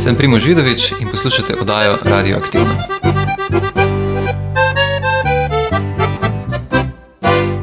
Sem Primož Vidovič in poslušate oddajo Radioaktivno.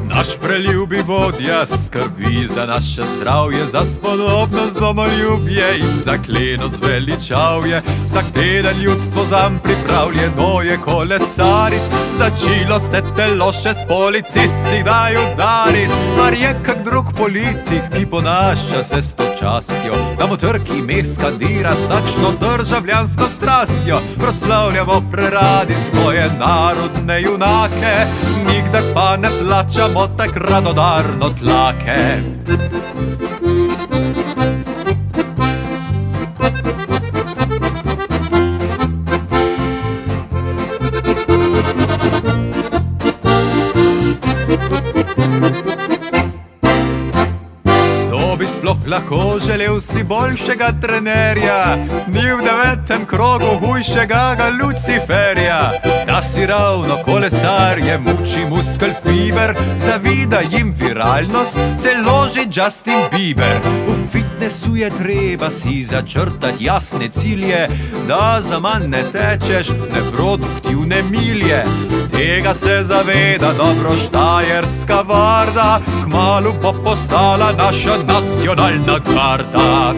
Naš preljubi vodja skrbi za naše zdravje, za spodobnost domoljubje in za klenost veličavje. Vsak teden ljudstvo zanj pripravljeno je kolesarit, začelo se telo še s policisti kdaj udarit. Mar je kak drug politik, ki ponaša se s to častjo, da mu trki ime skandira s takšno državljansko strastjo. Proslavljamo preradi svoje narodne junake, nikdar pa ne plačamo tak radodarno tlake. Kdo bi sploh lahko želel si boljšega trenerja, ni v 9. krogu hujšega ga Luciferja. Da si ravno kolesar je muči muskel fiber, zavida jim viralnost, celo že Justin Bieber. V fitnessu je treba si začrtati jasne cilje, da za manj ne tečeš neproduktivne milje. Tega se zaveda dobro štajerska varda, kmalu bo postala naša nacionalna garda.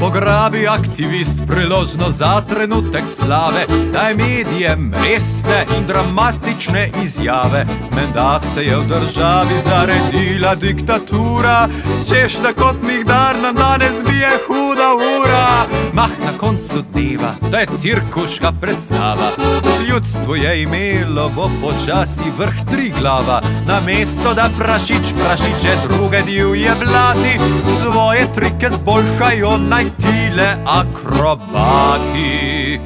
Pograbi aktivist priložnost za trenutek slave, daj medijem resne in dramatične izjave. Menda se je v državi zaredila diktatura, češ da kot nikdar nam danes bije huda ura. Mah na koncu dneva, da je cirkuška predstava, ljudstvo je imelo bo počasi vrh Triglava. Namesto da prašiče druge divje blati, svoje trike zboljšajo naj tile akrobati.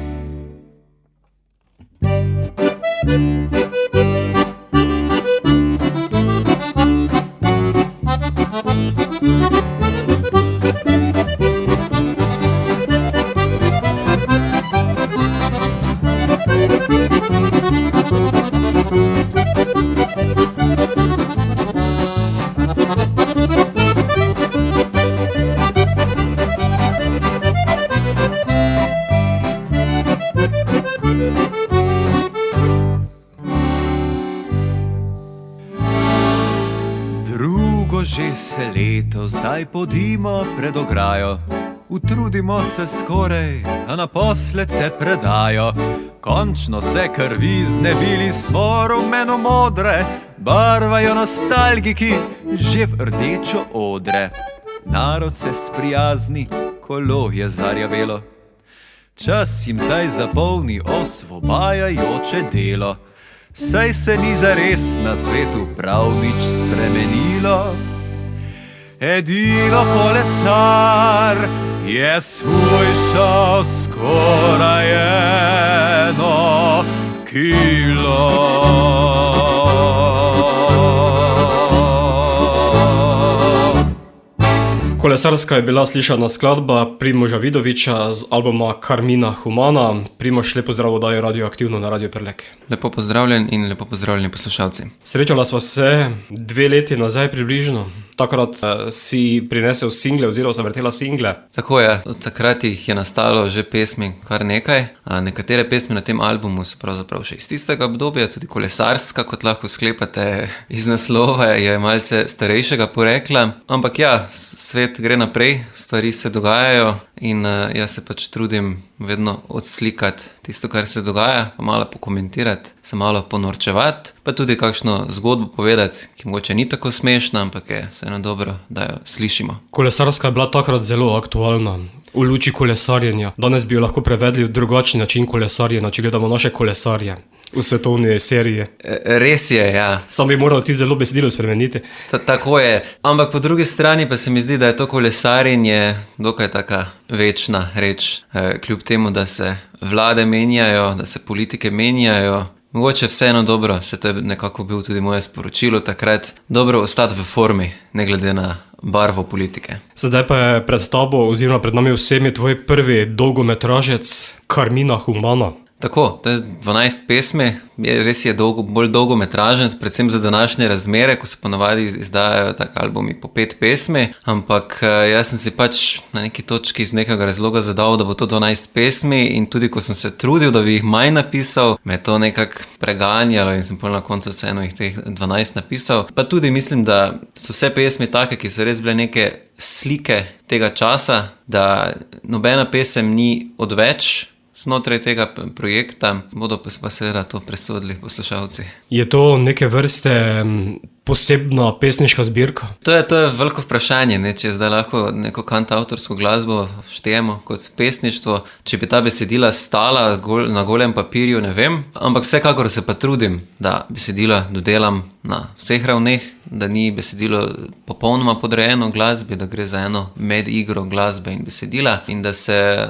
Že se leto zdaj podimo pred ograjo, utrudimo se skoraj, a naposled se predajo. Končno se krvi znebili smo rumeno modre, barvajo nostalgiki že v rdečo odre. Narod se sprijazni, kolo je zarjavelo, čas jim zdaj zapolni osvobajajoče delo. Saj se ni zares na svetu prav nič spremenilo, edino kolesar je shujšal skoraj 1 kilo. Kolesarska je bila slišana skladba Primoža Vidoviča z albuma Carmina Humana. Primož, lepo zdrav v oddaji Radioaktivno na Radio Prlek. Lepo pozdravljen in lepo pozdravljeni poslušalci. Srečala sva se 2 leti nazaj približno. Takrat si prinesel single oziroma se vrtela single. Tako je, od takrat jih je nastalo že pesmi kar nekaj. Nekatere pesmi na tem albumu so pravzaprav še iz tistega obdobja, tudi kolesarska, kot lahko sklepate iz naslova, je malce starejšega porekla. Ampak ja, svet gre naprej, stvari se dogajajo in jaz se pač trudim vedno odslikati tisto, kar se dogaja, pa malo pokomentirati, se malo ponorčevati, pa tudi kakšno zgodbo povedati, ki mogoče ni tako smešna, ampak je vseeno dobro, da jo slišimo. Kolesarska je bila takrat zelo aktualna v luči kolesarjenja. Danes bi jo lahko prevedli v drugačen način kolesarjenja, če gledamo naše kolesarje v svetovni seriji. Res je, ja. Sam bi moral ti zelo besedilo spremeniti. Tako je, ampak po drugi strani pa se mi zdi, da je to kolesarjenje dokaj taka večna reč. Kljub temu, da se vlade menjajo, da se politike menjajo, mogoče vseeno dobro, se to je nekako bil tudi moje sporočilo takrat, dobro ostati v formi, ne glede na barvo politike. Sedaj pa je pred tabo oziroma pred nami vsemi tvoj prvi dolgometražec Carmina Humana. Tako, to je 12 pesmi, res je bolj dolgometražen, predvsem za današnje razmere, ko se ponavadi izdajajo tak albumi po 5 pesmi, ampak jaz sem si pač na neki točki iz nekega razloga zadal, da bo to 12 pesmi in tudi ko sem se trudil, da bi jih manj napisal, me je to nekako preganjalo in sem na koncu vseeno jih teh 12 napisal. Pa tudi mislim, da so vse pesmi take, ki so res bile neke slike tega časa, da nobena pesem ni odveč znotraj tega projekta, bodo pa seveda to presodili poslušalci. Je to neke vrste posebna pesniška zbirka? To je veliko vprašanje, ne? Če zdaj lahko neko kantavtorsko glasbo štejemo kot pesništvo, če bi ta besedila stala na golem papirju, ne vem, ampak vsekakor se pa trudim, da besedila dodelam na vseh ravneh, da ni besedilo popolnoma podrejeno glasbi, da gre za eno medigro glasbe in besedila in da se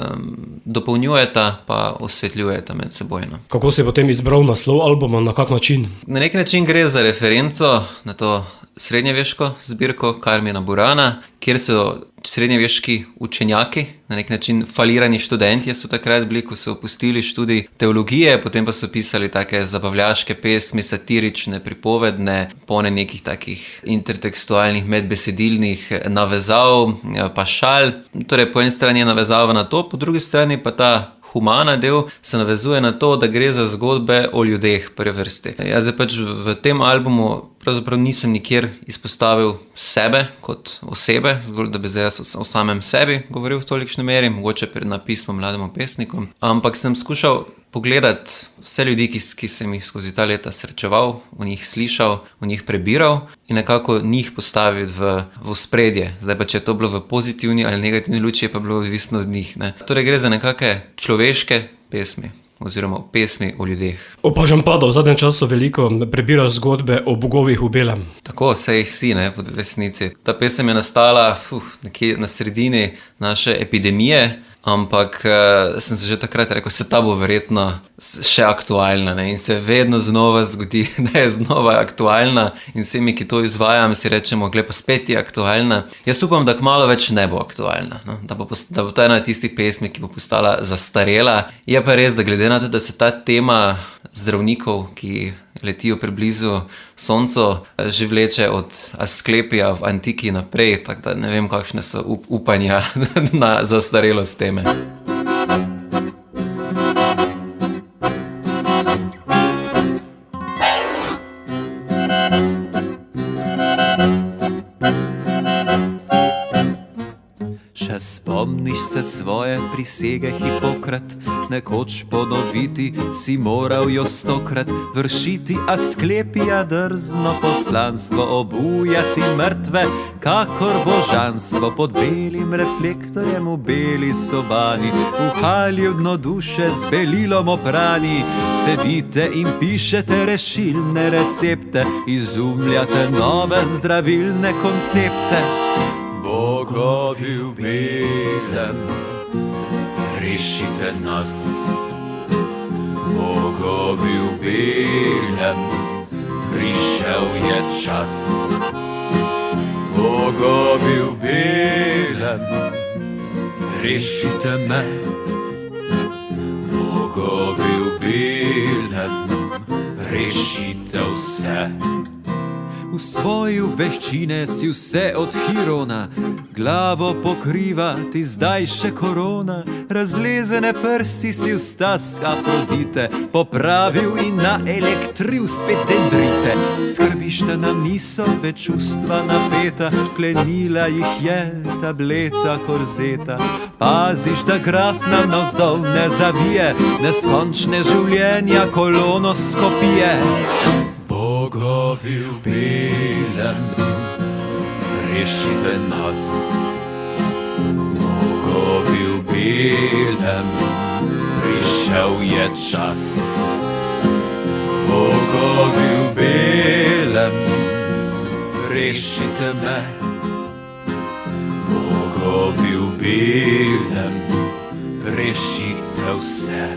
dopolnjujeta pa osvetljujeta med sebojno. Kako si potem izbral naslov albuma, na kak način? Na nek način gre za referenco na to srednjeveško zbirko Carmina Burana, kjer so srednjeveški učenjaki, na nek način falirani študentje so takrat bili, ko so opustili študij teologije, potem pa so pisali take zabavljaške pesmi, satirične, pripovedne, polne nekih takih intertekstualnih medbesedilnih navezav, pa šal. Torej, po eni strani je navezava na to, po drugi strani pa ta humana del se navezuje na to, da gre za zgodbe o ljudeh prve vrste. Jaz zdaj pač v tem albumu pravzaprav nisem nikjer izpostavil sebe kot osebe, zgolj da bi zdaj jaz o samem sebi govoril v tolikšni meri, mogoče na pismo mlademu pesnikom, ampak sem skušal pogledati vse ljudi, ki sem jih skozi ta leta srečeval, v njih slišal, v njih prebiral in nekako njih postaviti v ospredje. Zdaj pa, če je to bilo v pozitivni ali negativni luči, je pa bilo odvisno od njih. Ne? Torej gre za nekake človeške pesmi oziroma pesmi o ljudeh. Opažam pa, da v zadnjem času veliko prebiraš zgodbe o bogovih v belem. Tako, saj jih vsi, ne, po resnici. Ta pesem je nastala nekje na sredini naše epidemije, ampak sem se že takrat rekel, se ta bo verjetno še aktualna, ne? In se vedno znova zgodi, da je znova aktualna in vsemi, ki to izvajam, si rečemo, glej, pa spet je aktualna. Jaz upam, da kmalu več ne bo aktualna, no? Da bo to ena tistih pesmi, ki bo postala zastarela. Je pa res, da glede na to, da se ta tema zdravnikov, ki letijo preblizu soncu, že vleče od Asklepija v antiki naprej, tako da ne vem, kakšne so upanja na zastarelost teme. Še spomniš se svoje prisege, Hipokrat, nekoč ponoviti si moral jo 100-krat, vršiti Asklepija drzno poslanstvo, obujati mrtve, kakor božanstvo, pod belim reflektorjem v beli sobani, v halju dno duše z belilom oprani, sedite in pišete rešilne recepte, izumljate nove zdravilne koncepte. Bogovi v belem, rešite nas. Bogovi v belem, prišel je čas. Bogovi v belem, rešite me. Bogovi v belem, rešite vse. V svoji veščine si vse od Hirona, glavo pokriva ti zdaj še korona, razlezene prsi si v stas Afrodite popravil in naelektril spet dendrite. Skrbiš, da nam niso več čustva napeta, klenila jih je tableta korzeta. Paziš, da graf nam navzdol ne zavije, neskončne življenja kolonoskopije. Bogovi v belem, rešite nas. Bogovi v belem, prišel je čas. Bogovi v belem, rešite me. Bogovi v belem, rešite vse.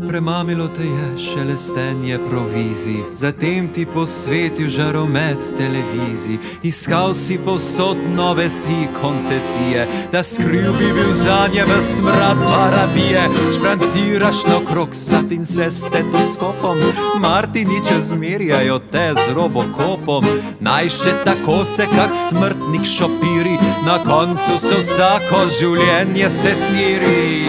Premamilo te je šelestenje provizij, zatem ti posvetil žaromet televizij. Iskal si povsod nove si koncesije, da skriv bi bil zanje v smrad parabije. Špranciraš naokrog s zlatim se stetoskopom, Martiniče zmerjajo te z robokopom. Naj še tako se kak smrtnik šopiri, na koncu se vsako življenje se siri.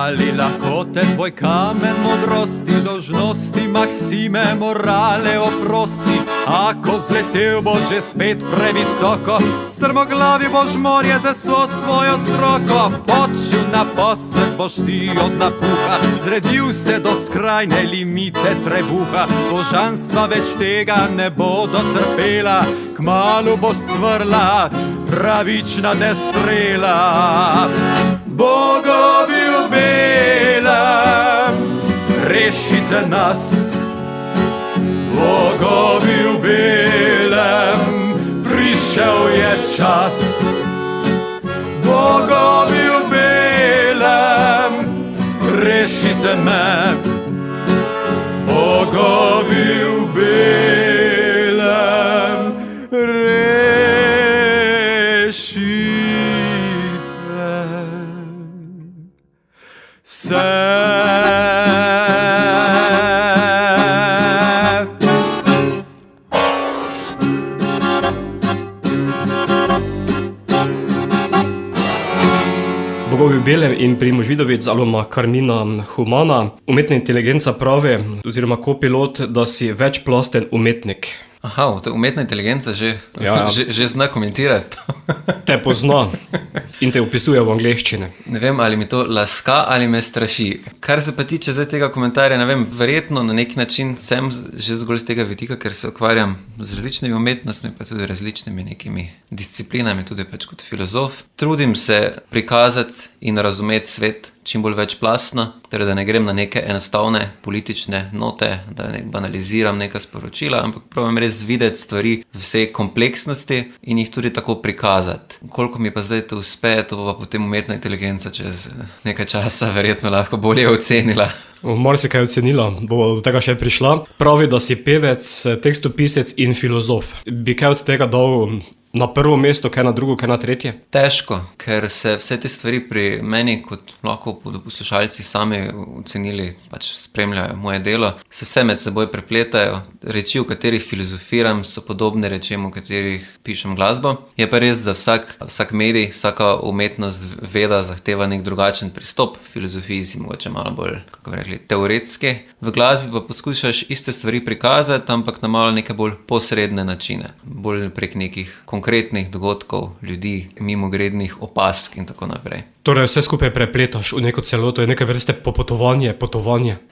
Ali lahko te tvoj kamen modrosti, dolžnosti, maksime, morale oprosti? Ako zletel boš že spet previsoko, strmoglavi boš morje za svojo stroko. Počil na posvet boš ti od napuha, zredil se do skrajne limite trebuha. Božanstva več tega ne bodo trpela, kmalu bo svrla pravična destrela. Bogovi v belem, rešite nas. Bogovi v belem, prišel je čas. Bogovi v belem, rešite me. Bogovi v belem, Bogovi v belem in Primož Vidovic, aloma Carmina Humana. Umetna inteligenca pravi, oziroma kopilot, da si večplasten umetnik. Aha, umetna inteligenca že zna komentirati to. Te pozna in te opisuje v angleščini. Ne vem, ali mi to laska ali me straši. Kar se pa tiče zdaj tega komentarja, ne vem, verjetno na neki način sem že zgolj z tega vidika, ker se ukvarjam z različnimi umetnostmi, pa tudi različnimi nekimi disciplinami, tudi pač kot filozof. Trudim se prikazati in razumeti svet čim bolj večplastno, torej da ne grem na neke enostavne politične note, da ne banaliziram neka sporočila, ampak probam res videti stvari v vsej kompleksnosti in jih tudi tako prikazati. Koliko mi pa zdaj to uspe, to pa potem umetna inteligenca čez nekaj časa verjetno lahko bolje ocenila. Marsikaj ocenila, bo do tega še prišla. Pravi, da si pevec, tekstopisec in filozof. Bi kaj od tega dal na prvo mesto, kaj na drugo, kaj na tretje? Težko, ker se vse te stvari pri meni, kot lahko bodo poslušalci sami ocenili, pač spremljajo moje delo, se vse med seboj prepletajo. Reči, v katerih filozofiram, so podobne rečem, v katerih pišem glasbo. Je pa res, da vsak medij, vsaka umetnost, veda zahteva nek drugačen pristop. V filozofiji si mogoče malo bolj, kako bi rekli, teoretski. V glasbi pa poskušaš iste stvari prikazati, ampak na malo neke bolj posredne načine. Bolj prek nekih konkretnih dogodkov, ljudi, mimogrednih opask in tako naprej. Torej vse skupaj prepletaš v neko celoto, je neke vrste potovanje.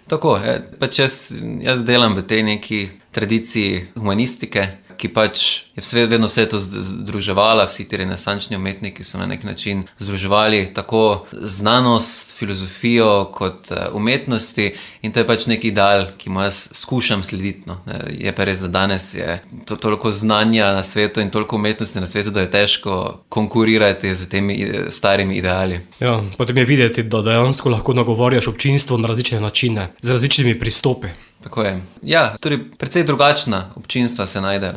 Tako, pač jaz delam v tej neki tradiciji humanistike, ki pač je vedno vse to združevala, vsi ti renesančni umetniki so na nek način združevali tako znanost, filozofijo kot umetnosti in to je pač nek ideal, ki mu jaz skušam slediti. No. Je pa res, da danes je toliko znanja na svetu in toliko umetnosti na svetu, da je težko konkurirati z temi starimi ideali. Ja, potem je videti, da dejansko lahko nagovarjaš občinstvo na različne načine, z različnimi pristopi. Tako je. Ja, tudi precej drugačna občinstva se najdejo.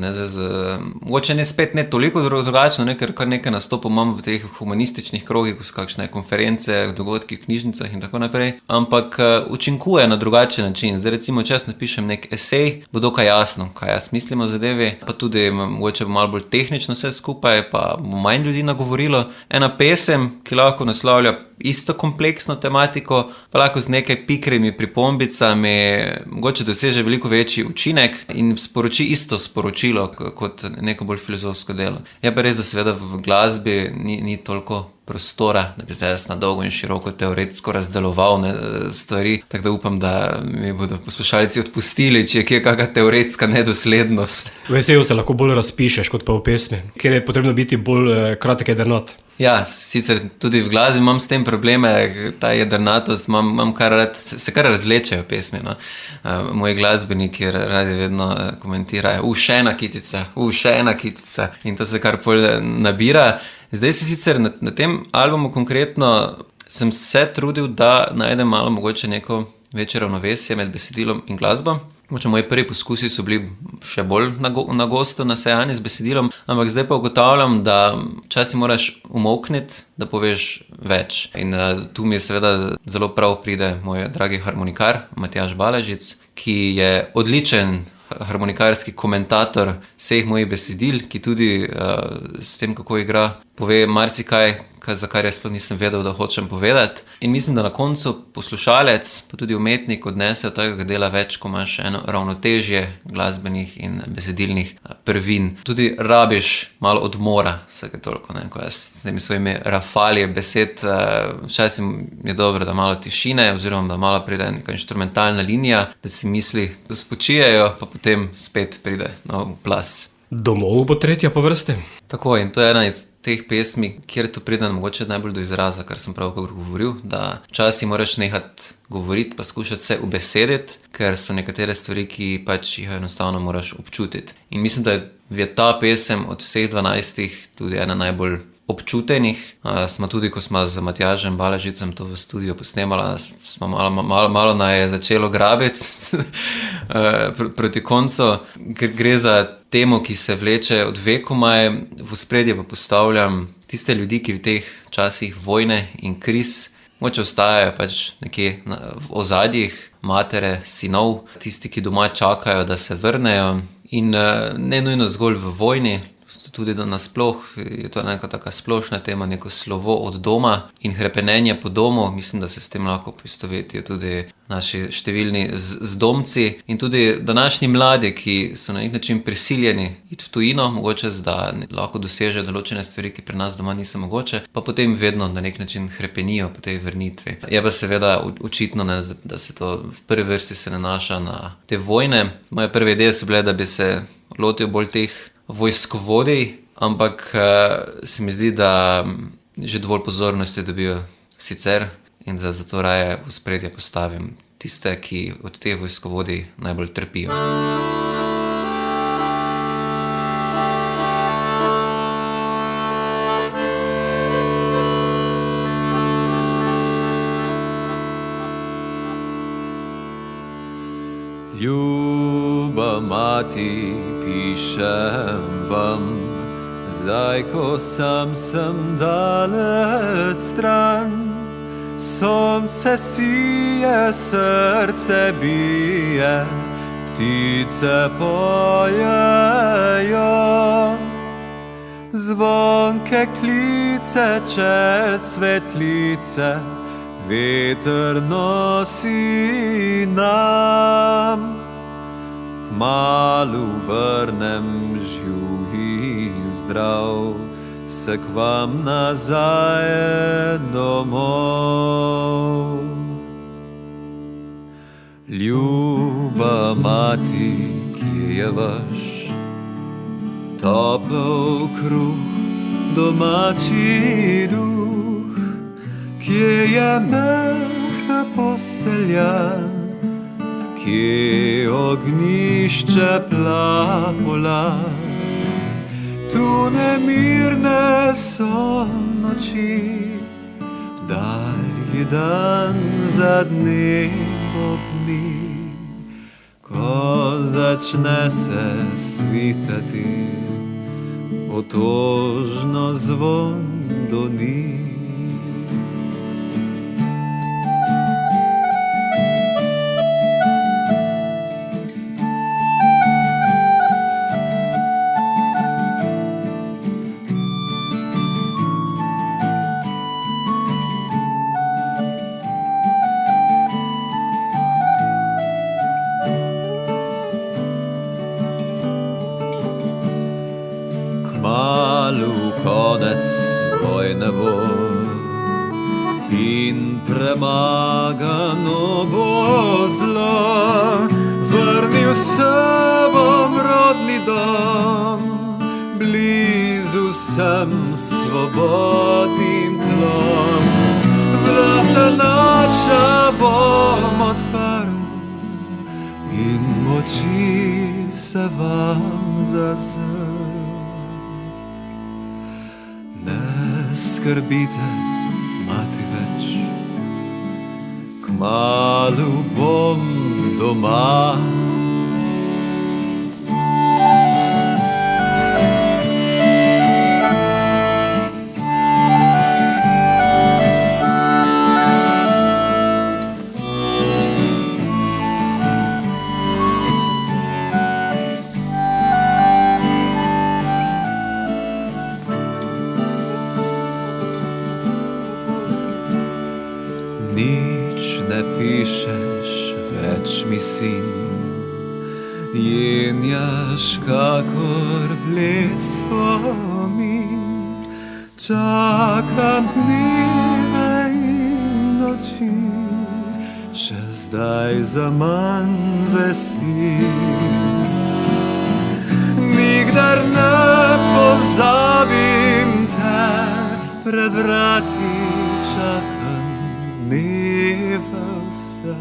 Mogoče ne spet ne toliko drugačno, ker kar nekaj nastopov imam v teh humanističnih krogih, ko so kakšne konference, dogodki v knjižnicah in tako naprej, ampak učinkuje na drugačen način. Zdaj recimo, če jaz napišem nek esej, bo dokaj jasno, kaj jaz mislim o zadevi, pa tudi mogoče bo malo bolj tehnično vse skupaj, pa bo manj ljudi nagovorilo. Ena pesem, ki lahko naslavlja isto kompleksno tematiko, pa lahko z nekaj pikrimi pripombicami mogoče doseže veliko večji učinek in sporoči isto sporočilo kot neko bolj filozofsko delo. Je pa res, da seveda v glasbi ni toliko prostora, da bi zdaj jaz na dolgo in široko teoretsko razdeloval stvari, tako da upam, da mi bodo poslušalci odpustili, če je kje kakšna teoretska nedoslednost. Vesel se lahko bolj razpišeš kot pa v pesmi, ker je potrebno biti bolj kratek jedrnat. Ja, sicer tudi v glasbi imam s tem probleme, ta jedrnatost, imam kar rad, se kar razlečejo pesmi, no. Moji glasbeniki radi vedno komentirajo, še ena kitica in to se kar pol nabira. Zdaj se sicer na tem albumu konkretno sem se trudil, da najdem malo mogoče neko večje ravnovesje med besedilom in glasbo. Mogoče moji prvi poskusi so bili še bolj na gosto nasejani z besedilom, ampak zdaj pa ugotavljam, da včasih moraš umolkniti, da poveš več. In tu mi je seveda zelo prav pride moj dragi harmonikar Matjaž Balažic, ki je odličen harmonikarski komentator vseh mojih besedil, ki tudi s tem, kako igra, pove marsikaj, za kar jaz sploh nisem vedel, da hočem povedati. In mislim, da na koncu poslušalec, pa tudi umetnik odnese od tega dela več, ko imaš eno ravnotežje glasbenih in besedilnih prvin. Tudi rabiš malo odmora vsake toliko, ne? Ko jaz s temi svojimi rafalije besed, včasih je dobro, da malo tišine, oziroma da malo pride neka inštrumentalna linija, da si misli spočijejo, pa potem spet pride nov plas. Domov bo tretja po vrsti. Tako, in to je ena od teh pesmi, kjer to pride mogoče najbolj do izraza, kar sem pravkar govoril, da včasih moraš nehati govoriti, pa skušati se ubesediti, ker so nekatere stvari, ki pač jih enostavno moraš občutiti. In mislim, da je ta pesem od vseh 12 tudi ena najbolj občutenih. Smo tudi, ko smo z Matjažem Balažicem to v studiu posnemali, smo malo naj je začelo grabiti proti koncu, ker gre za temo, ki se vleče od vekomaj. V ospredje pa postavljam tiste ljudi, ki v teh časih vojne in kriz mogoče ostajajo pač nekje v ozadjih, matere, sinov, tisti, ki doma čakajo, da se vrnejo in ne nujno zgolj v vojni, tudi da nasploh je to neka taka splošna tema, neko slovo od doma in hrepenenje po domu. Mislim, da se s tem lahko poistovetijo tudi naši številni zdomci in tudi današnji mladi, ki so na nek način prisiljeni iti v tujino, mogoče da lahko dosežejo določene stvari, ki pri nas doma niso mogoče, pa potem vedno na nek način hrepenijo po tej vrnitvi. Je pa seveda očitno, da se to v prvi vrsti se nanaša na te vojne. Moje prve ideje so bile, da bi se lotil bolj teh vojskovodij, ampak se mi zdi, da že dovolj pozornosti dobijo sicer in da zato raje v ospredje postavim tiste, ki od teh vojskovodij najbolj trpijo. Ljuba mati, pišem vam, zdaj, ko sam sem daleč stran. Sonce sije, srce bije, ptice pojejo. Zvonke klice čez svetlice, veter nosi nam. Kmalu vrnem živ in zdrav, se k vam nazaj domov. Ljuba mati, kje je vaš topel kruh, domači duh? Kje je mehka postelja, kje ognjišče plapola? Tu nemirne so noči, dalji dan za dnevom. Ko začne se svitati, otožno zvon doni. konec vojne bo in premagano bo zlo. Vrnil se bom rodni dom, blizu sem svobodnim tlom. Vrata naša bom odprl in moči se vam zazrl. Ne skrbite, mati več, kmalu bom doma. Nič ne pišeš več, mi sin, jenjaš kakor bled spomin. Čakam dneve in noči, še zdaj zaman vesti. Nikdar ne pozabim te, pred vrati čakam dneve vse.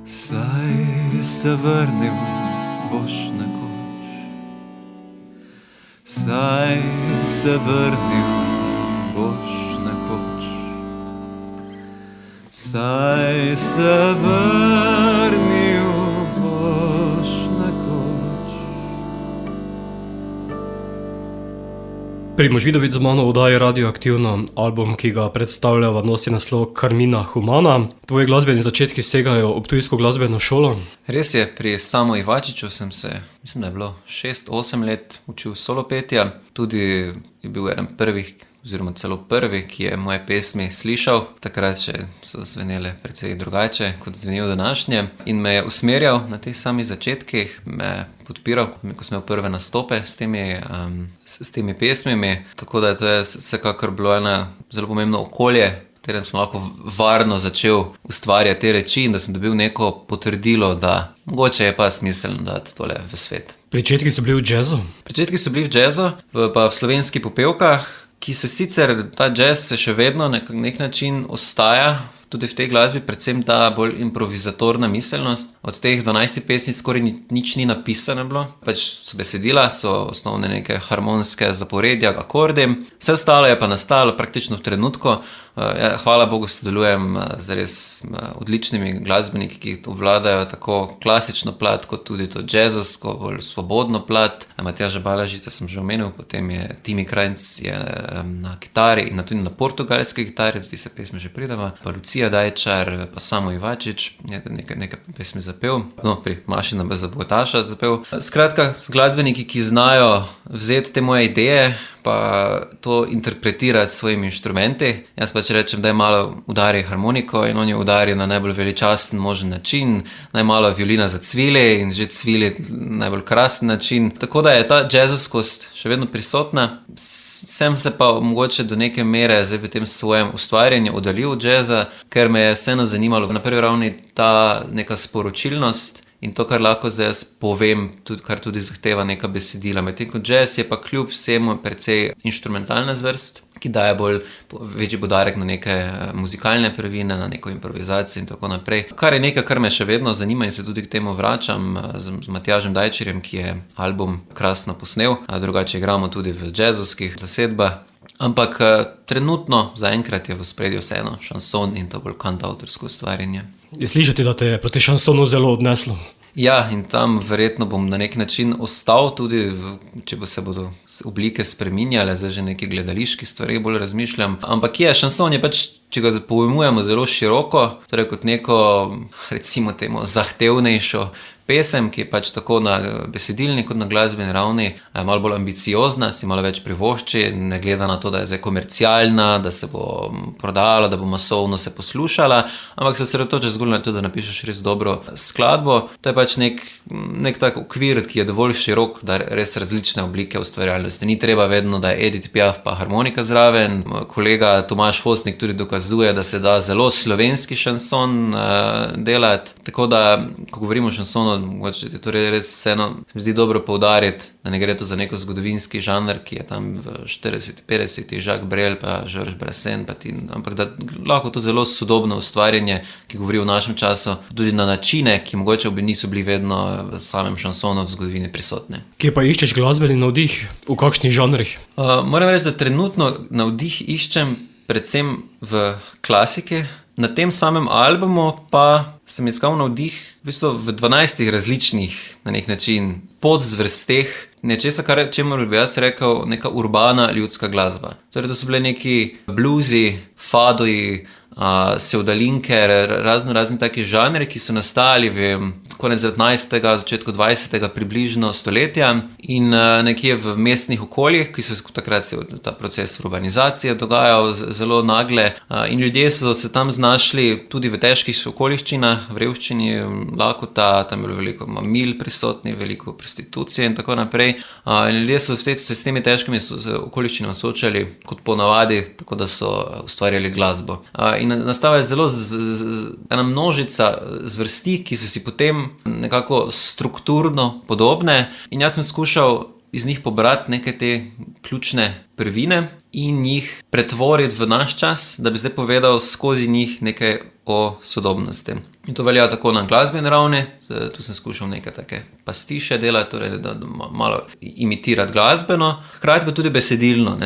Saj se vrnil boš nekoč, saj se vrnil boš nekoč, saj se vrnil boš nekoč. Primož Vidovic z mano oddaji Radioaktivno. Album, ki ga predstavljava, nosi naslov Carmina Humana. Tvoji glasbeni začetki segajo ob ptujsko glasbeno šolo. Res je, pri Samu Ivačiču sem se, mislim, da je bilo 6-8 let učil solo petja. Tudi je bil eden prvih, oziroma celo prvi, ki je moje pesmi slišal. Takrat še so zvenele precej drugače, kot zvenijo današnje. In me je usmerjal na teh samih začetkih, me podpiral, ko sem imel prve nastope s temi pesmimi. Tako da to je vsekakor bilo eno zelo pomembno okolje, v katerem sem lahko varno začel ustvarjati te reči in da sem dobil neko potrdilo, da mogoče je pa smiselno dati tole v svet. Pričetki so bili v džezu? Pričetki so bili v džezu, pa v slovenskih popevkah, ki se sicer, ta džez se še vedno na nek način ostaja, tudi v tej glasbi, predvsem ta bolj improvizatorna miselnost. Od teh 12 pesmi skoraj nič ni napisano bilo, pač so besedila, so osnovne neke harmonske zaporedja, akordi. Vse ostalo je pa nastalo praktično v trenutku. Hvala Bogu sodelujem z res odličnimi glasbeniki, ki obvladajo tako klasično plat, kot tudi to džezovsko, bolj svobodno plat. Matjaža Balažica sem že omenil, potem je Timi Krajnc je na kitari in tudi na portugalski kitari, tudi se pesme že prideva, pa Lucija Dajčar, pa Samo Ivačič je nekaj pesmi zapel, no pri Maši Zabogataša zapel. Skratka, glasbeniki, ki znajo vzeti te moje ideje, pa to interpretirati s svojimi inštrumenti. Jaz pač rečem, da je malo udari harmoniko in on jo udari na najbolj veličasten možen način, najmalo violina zacvili in že cvili na najbolj krasen način. Tako da je ta džezovskost še vedno prisotna. Sem se pa mogoče do neke mere zdaj v tem svojem ustvarjanju oddaljil od džeza, ker me je vseeno zanimalo na prvi ravni ta neka sporočilnost in to, kar lahko zdaj jaz povem, kar tudi zahteva neka besedila. Medtem ko džez je pa kljub vsemu precej inštrumentalna zvrst, ki daje večji poudarek na neke muzikalne prvine, na neko improvizacijo in tako naprej. Kar je nekaj, kar me še vedno zanima in se tudi k temu vračam z Matjažem Dajčarjem, ki je album krasno posnel, drugače igramo tudi v džezovskih zasedbah. Ampak trenutno zaenkrat je v ospredju vseeno šanson in to bolj kantavtorsko ustvarjanje. Je slišati, da te je proti šansonu zelo odneslo? Ja, in tam verjetno bom na nek način ostal, tudi če se bodo oblike spreminjale, zdaj že neki gledališki stvari bolj razmišljam. Ampak šanson je pač, če ga pojmujemo zelo široko, torej kot neko, recimo temu, zahtevnejšo pesem, ki je pač tako na besedilni kot na glasbeni ravni malo bolj ambiciozna, si malo več privošči, ne gleda na to, da je zdaj komercialna, da se bo prodala, da bo masovno se poslušala, ampak se osredotoča zgolj na to, da napišeš res dobro skladbo. To je pač nek tak okvir, ki je dovolj širok, da res različne oblike ustvarjalnosti. Ni treba vedno, da je Edith Piaf pa harmonika zraven. Kolega Tomaž Hostnik tudi dokazuje, da se da zelo slovenski šanson delati. Tako da, ko govorimo o šansonu, je to res vseeno, se mi zdi dobro poudariti, da ne gre to za neko zgodovinski žanr, ki je tam v 40-50, Jacques Brel pa Georges Brassens, ampak da lahko to zelo sodobno ustvarjanje, ki govori o našem času, tudi na načine, ki mogoče niso bili vedno v samem šansonu v zgodovini prisotni. Kje pa iščeš glasbeni navdih? V kakšnih žanrih? Moram reči, da trenutno navdih iščem predvsem v klasiki. Na tem samem albumu pa sem iskal navdih v bistvu v 12 različnih, na nek način, podzvrsteh nečesa, čemur bi jaz rekel neka urbana ljudska glasba. Torej, to so bile neki bluzi, fadoji, sevdalinke, razni taki žanri, ki so nastali v konec 19. začetku 20. približno stoletja in nekje v mestnih okoljih, ki so takrat se ta proces urbanizacije dogajal zelo nagle in ljudje so se tam znašli tudi v težkih okoliščinah, v revščini, lakota, tam je bilo veliko mamil prisotni, veliko prostitucije in tako naprej. In ljudje so se s temi težkimi okoliščinami soočali kot ponavadi, tako da so ustvarjali glasbo. In nastala je zelo ena množica zvrsti, ki so si potem nekako strukturno podobne in jaz sem skušal iz njih pobrati neke te ključne prvine in jih pretvoriti v naš čas, da bi zdaj povedal skozi njih nekaj o sodobnosti. In to velja tako na glasbeni ravni, tu sem skušal neke take pastiše delati, torej da malo imitirati glasbeno, hkrati pa tudi besedilno.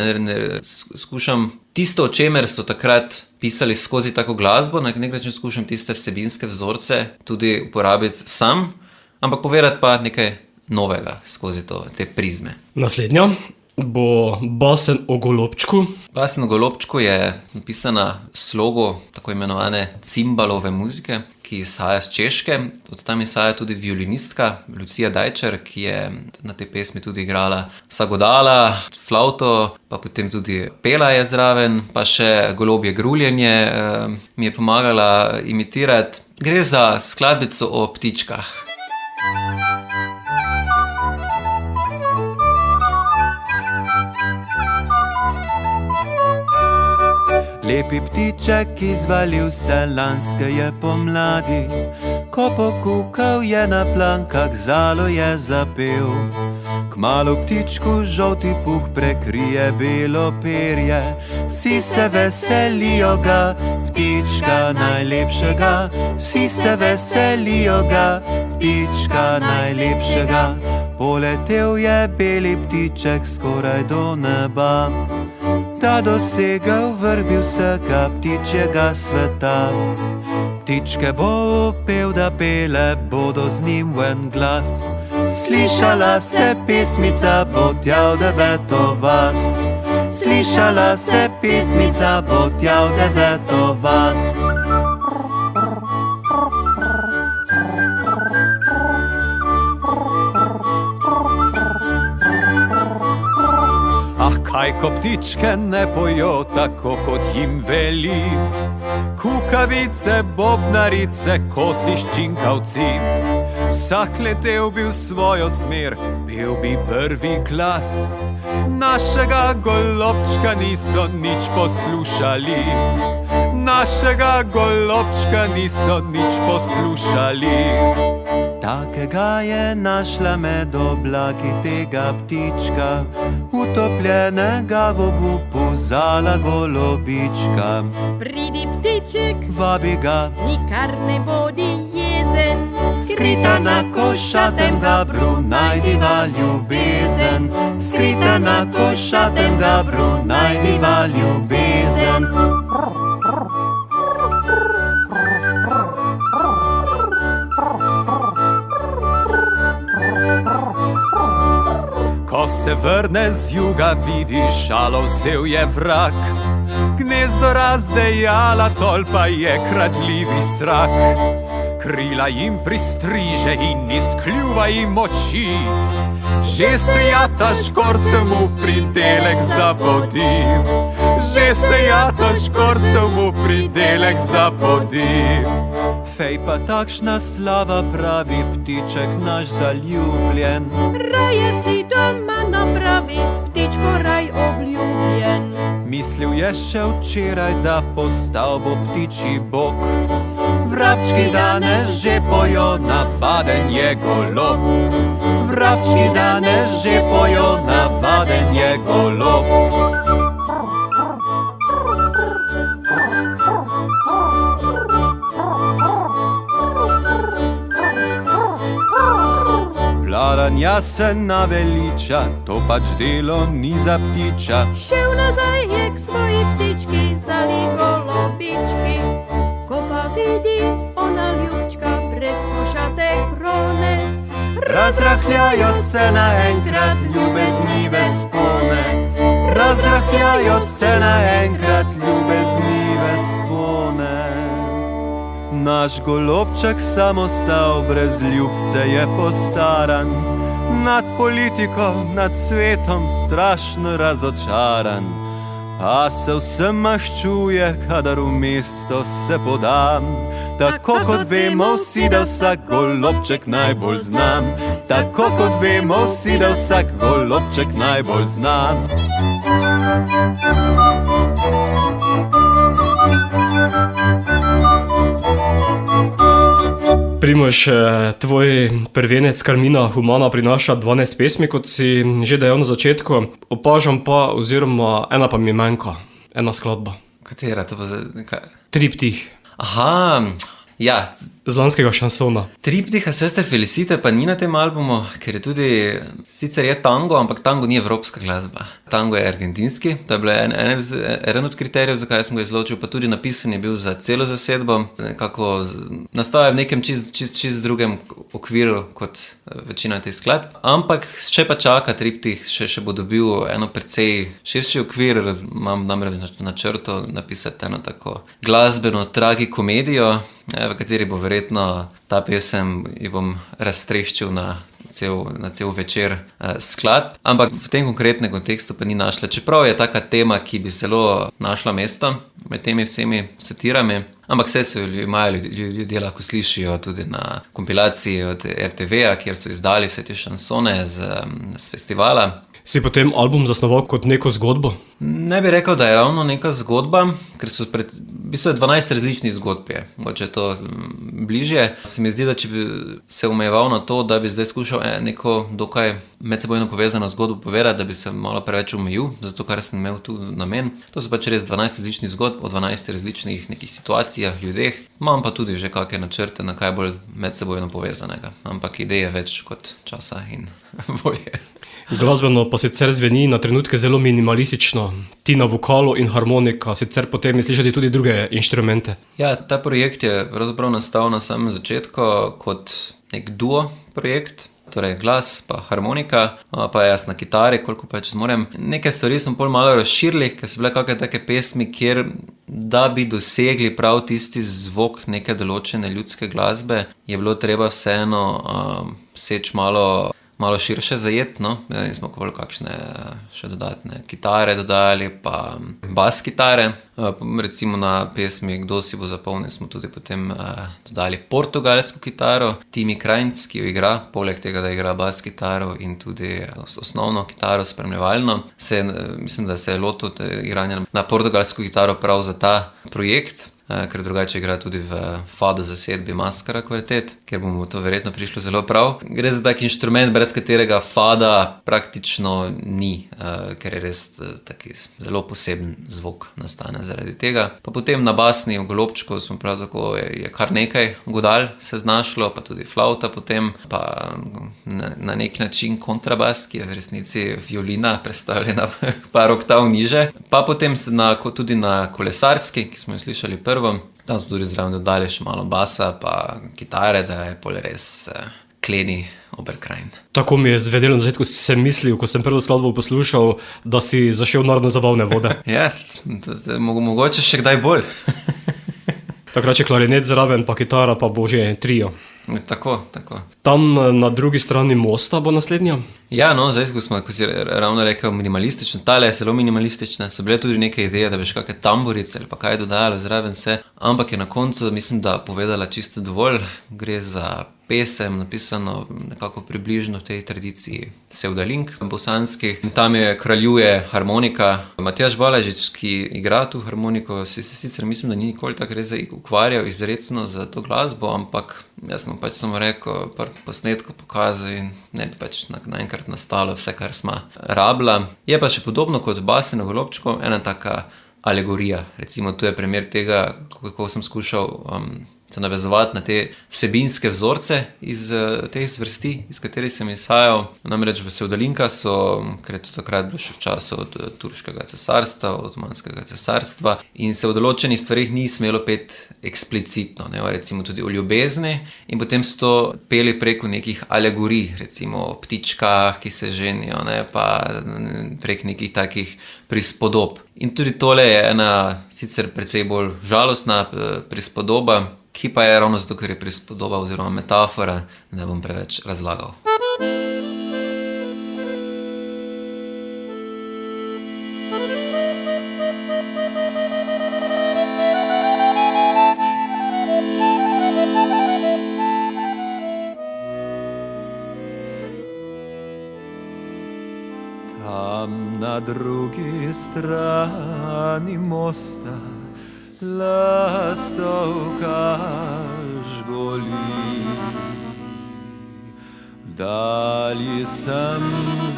Skušam tisto, o čemer so takrat pisali skozi tako glasbo, na nek način skušam tiste vsebinske vzorce tudi uporabiti sam, ampak povedati pa nekaj novega skozi te prizme. Naslednja bo Basen o golobčku. Basen o golobčku je napisana slogo tako imenovane cimbalove muzike, ki izhaja z Češke. Od tam izhaja tudi violinistka Lucija Dajčar, ki je na tej pesmi tudi igrala sagodala, flauto, pa potem tudi pela je zraven, pa še golobje gruljenje mi je pomagala imitirati. Gre za skladbico o ptičkah. Lepi ptiček izvalil se lanske je pomladi, ko pokukal je na plankah, zalo je zapel. Kmalu ptičku žolti puh prekrije belo perje, vsi se veselijo ga, ptička najlepšega, vsi se veselijo ga, ptička najlepšega. Poletel je beli ptiček skoraj do neba, da dosegel vrbi vsega ptičjega sveta. Ptičke bo upel, da pele bodo z njim v en glas, slišala se pesmica bo tja v 9. vas, slišala se pesmica bo tja v 9. vas. Kaj ko ptičke ne pojo tako, kot jim veli, kukavice, bobnarice, kosi ščinkavci. Vsak letel bi v svojo smer, bil bi prvi glas. Našega golobčka niso nič poslušali, našega golobčka niso nič poslušali. Takega je našla med oblaki tega ptička, utopljenega v obupu zala golobička. Pridi ptiček, vabi ga, nikar ne bodi jezen, skrita na košatem gabru najdiva ljubezen, skrita na košatem gabru najdiva ljubezen. Ko se vrne z juga, vidiš, šalo vzel je vrag. Gnezdo razdejala, tolpa je kradljivi strak. krila jim pristriže in izkljuva jim oči. Že se jata škorcev mu pridelek zapodi, že se jata škorcev mu pridelek zapodi. Fej pa takšna slava, pravi ptiček naš zaljubljen. Raje si doma napravi, s ptičko raj obljubljen. Mislil je še včeraj, da postal bo ptičji bog. Vrabčki danes že pojo, navaden je golob. Vrabčki danes že pojo, navaden je golob. Vladanja se naveliča, to pač delo ni za ptiča. Šel nazaj je k svoji ptički, zali golobički. Ko pa vidi ona ljubčka brez košate krone, Razrahljajo se naenkrat ljubeznive spone. Razrahljajo se naenkrat ljubeznive spone. Naš golobček samostal, brez ljubce je postaran. Nad politiko, nad svetom strašno razočaran. A se vsem maščuje, kadar v mesto se podam. Tako kot vemo vsi, da vsak golobček najbolj znam. Tako kot vemo vsi, da vsak golobček najbolj znam. Primož, tvoj prvenec Carmina Humana prinaša 12 pesmi, kot si že dejal na začetku. Opažam pa, oziroma ena pa mi manjka, ena skladba. Katera? To pa kaj? Triptih Aha, ja. z lanskega šansona. Triptiha sester Felicite pa ni na tem albumu, ker je tudi, sicer je tango, ampak tango ni evropska glasba. Tango je argentinski, to je bilo eden od kriterijev, zakaj sem ga izločil, pa tudi napisan je bil za celo zasedbo. Nekako nastaja v nekem čist drugem okviru kot večina teh skladb. Ampak še pa čaka Triptih, še bo dobil eno precej širši okvir, imam namreč na načrtu napisati eno tako glasbeno tragikomedijo, v kateri bo verjetno ta pesem jo bom raztreščil na cel večer skladb, ampak v tem konkretnem kontekstu pa ni našla. Čeprav je taka tema, ki bi zelo našla mesto med temi vsemi satirami, ampak vse so imajo ljudje lahko slišijo tudi na kompilaciji od RTV-a, kjer so izdali vse te šansone z festivala. Si potem album zasnoval kot neko zgodbo? Ne bi rekel, da je ravno neka zgodba, ker so v bistvu je 12 različnih zgodb je, mogoče to bližje. Se mi zdi, da če bi se omejeval na to, da bi zdaj skušal neko dokaj medsebojno povezano zgodbo povedati, da bi se malo preveč omejil, zato kar sem imel tu namen. To so pač res 12 različnih zgodb o 12 različnih nekih situacijah, ljudeh. Imam pa tudi že kakšne načrte na kaj bolj medsebojno povezanega, ampak ideje več kot časa in volje. Glasbeno pa sicer zveni na trenutke zelo minimalistično. Ti na vokalu in harmonika, sicer potem je slišati tudi druge inštrumente. Ja, ta projekt je pravzaprav nastal na samem začetku kot nek duo projekt. Torej glas, pa harmonika, pa jaz na kitari, koliko pač zmorem. Neke stvari smo pol malo razširili, ker so bile kakšne take pesmi, kjer da bi dosegli prav tisti zvok neke določene ljudske glasbe, je bilo treba vseeno seči malo širše zajetno. In smo kakšne še dodatne kitare dodali, pa bas kitare. Recimo na pesmi Kdo si bo zapomnil smo tudi potem dodali portugalsko kitaro. Timi Krajnc, ki jo igra, poleg tega, da igra bas kitaro in tudi osnovno kitaro spremljevalno. Mislim, da se je lotil igranja na portugalsko kitaro prav za ta projekt. Ker drugače igra tudi v fado zasedbi Maskara kvartet, ker bomo to verjetno prišlo zelo prav. Gre za tak inštrument, brez katerega fada praktično ni, ker je res taki zelo poseben zvok nastane zaradi tega. Pa potem na basni v golobčku smo prav tako, je kar nekaj godal se znašlo, pa tudi flauta potem, pa na nek način kontrabas, ki je v resnici violina, predstavljena par oktav niže. Pa potem tudi na kolesarski, ki smo jo slišali prvo. Tam smo tudi zraven dodali še malo basa, pa kitare, da je pol res kleni Oberkrajn. Tako mi je zvedelo na začetku, sem mislil, ko sem prvo skladbo poslušal, da si zašel narodno zabavne vode. Ja, mogoče še kdaj bolj. Takrat, če klarinet zraven, pa kitara, pa bo že trio. Tako, tako. Tam na drugi strani mosta bo naslednja. Ja, no, zdaj, ko si ravno rekel minimalistično, tale je zelo minimalistična, so bile tudi neke ideje, da bi še kakšne tamburice ali pa kaj dodajalo zraven vse, ampak je na koncu, mislim, da povedala čisto dovolj, gre za pesem, napisano nekako približno v tej tradiciji sevdalink bosanskih. In tam je kraljuje harmonika. Matjaž Balažič, ki igra tu harmoniko, sicer mislim, da ni nikoli tako res ukvarjal izrecno za to glasbo, ampak jaz sem pač samo rekel, posnetko pokazal in ne bi pač naenkrat nastalo vse, kar sma rabila. Je pa še podobno kot Baseno golobčko, ena taka alegorija. Recimo, tu je primer tega, kako sem skušal se navezovati na te vsebinske vzorce iz teh zvrsti, iz katerih sem izhajal. Namreč v sevdalinka so, ker je to takrat bilo še v času od turškega cesarstva, otomanskega cesarstva, in se v določenih stvarih ni smelo peti eksplicitno, ne, recimo tudi o ljubezni, in potem so to peli preko nekih alegorij, recimo o ptičkah, ki se ženijo, ne, pa prek nekih takih prispodob. In tudi tole je ena sicer precej bolj žalostna prispodoba, ki pa je ravno zato, ker je prispodoba oziroma metafora, ne bom preveč razlagal. Tam na drugi strani mosta lastovka žgoli. Dalje sem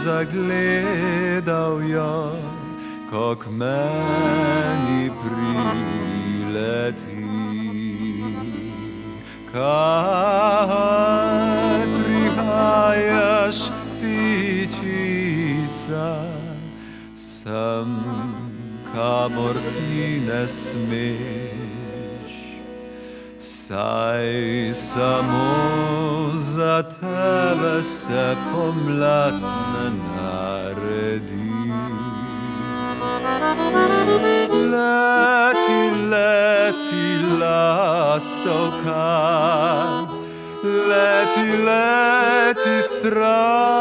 zagledal jo, ko k meni prileti. Kaj prihajaš, ptičica, sem, kamor ti ne smeš, saj samo za tebe se pomlad ne naredi. Leti, leti, lastovka, leti, leti stran.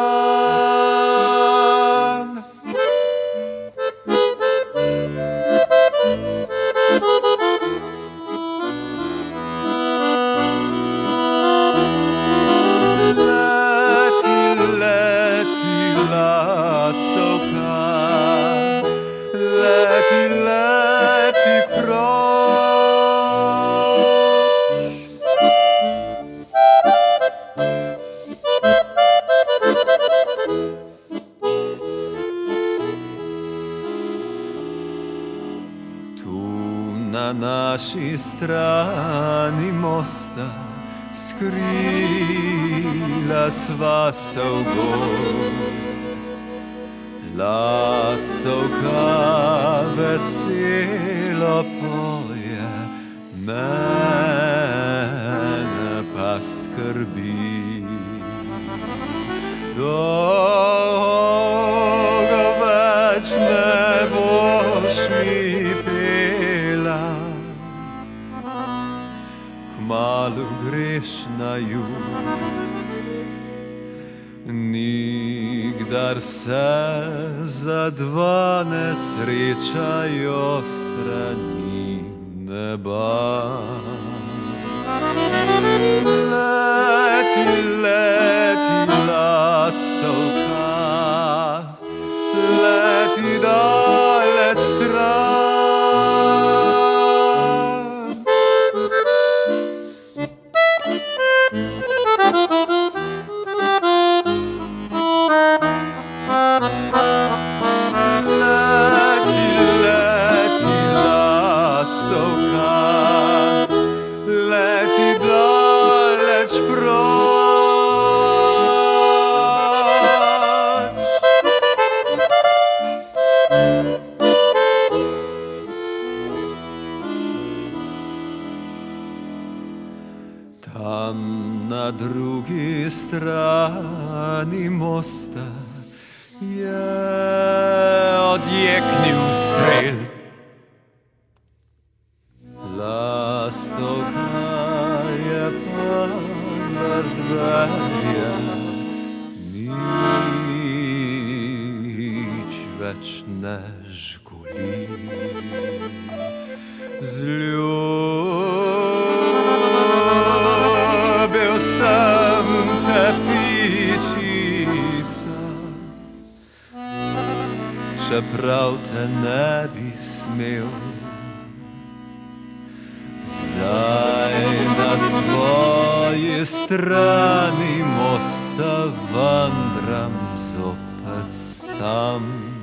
Leti, leti, lastovka, leti, leti proč. Tu na naši strani mosta skrila sva se v gozd. Lastovka veselo poje, mene pa skrbi. Dolgo več ne boš mi pela, kmalu greš na jug. Nikdar se za dva ne srečajo strani neba. Leti, leti, lastovka, leti daleč stran. Leti, leti, lastovka, leti daleč proč. Tam na drugi strani mosta je odjeknil strel. Lastovka zveje, nič več ne žguli. Zljubil sem te, ptičica, čeprav te ne bi smel. Zdaj na svoji strani mosta vandram zopet sam.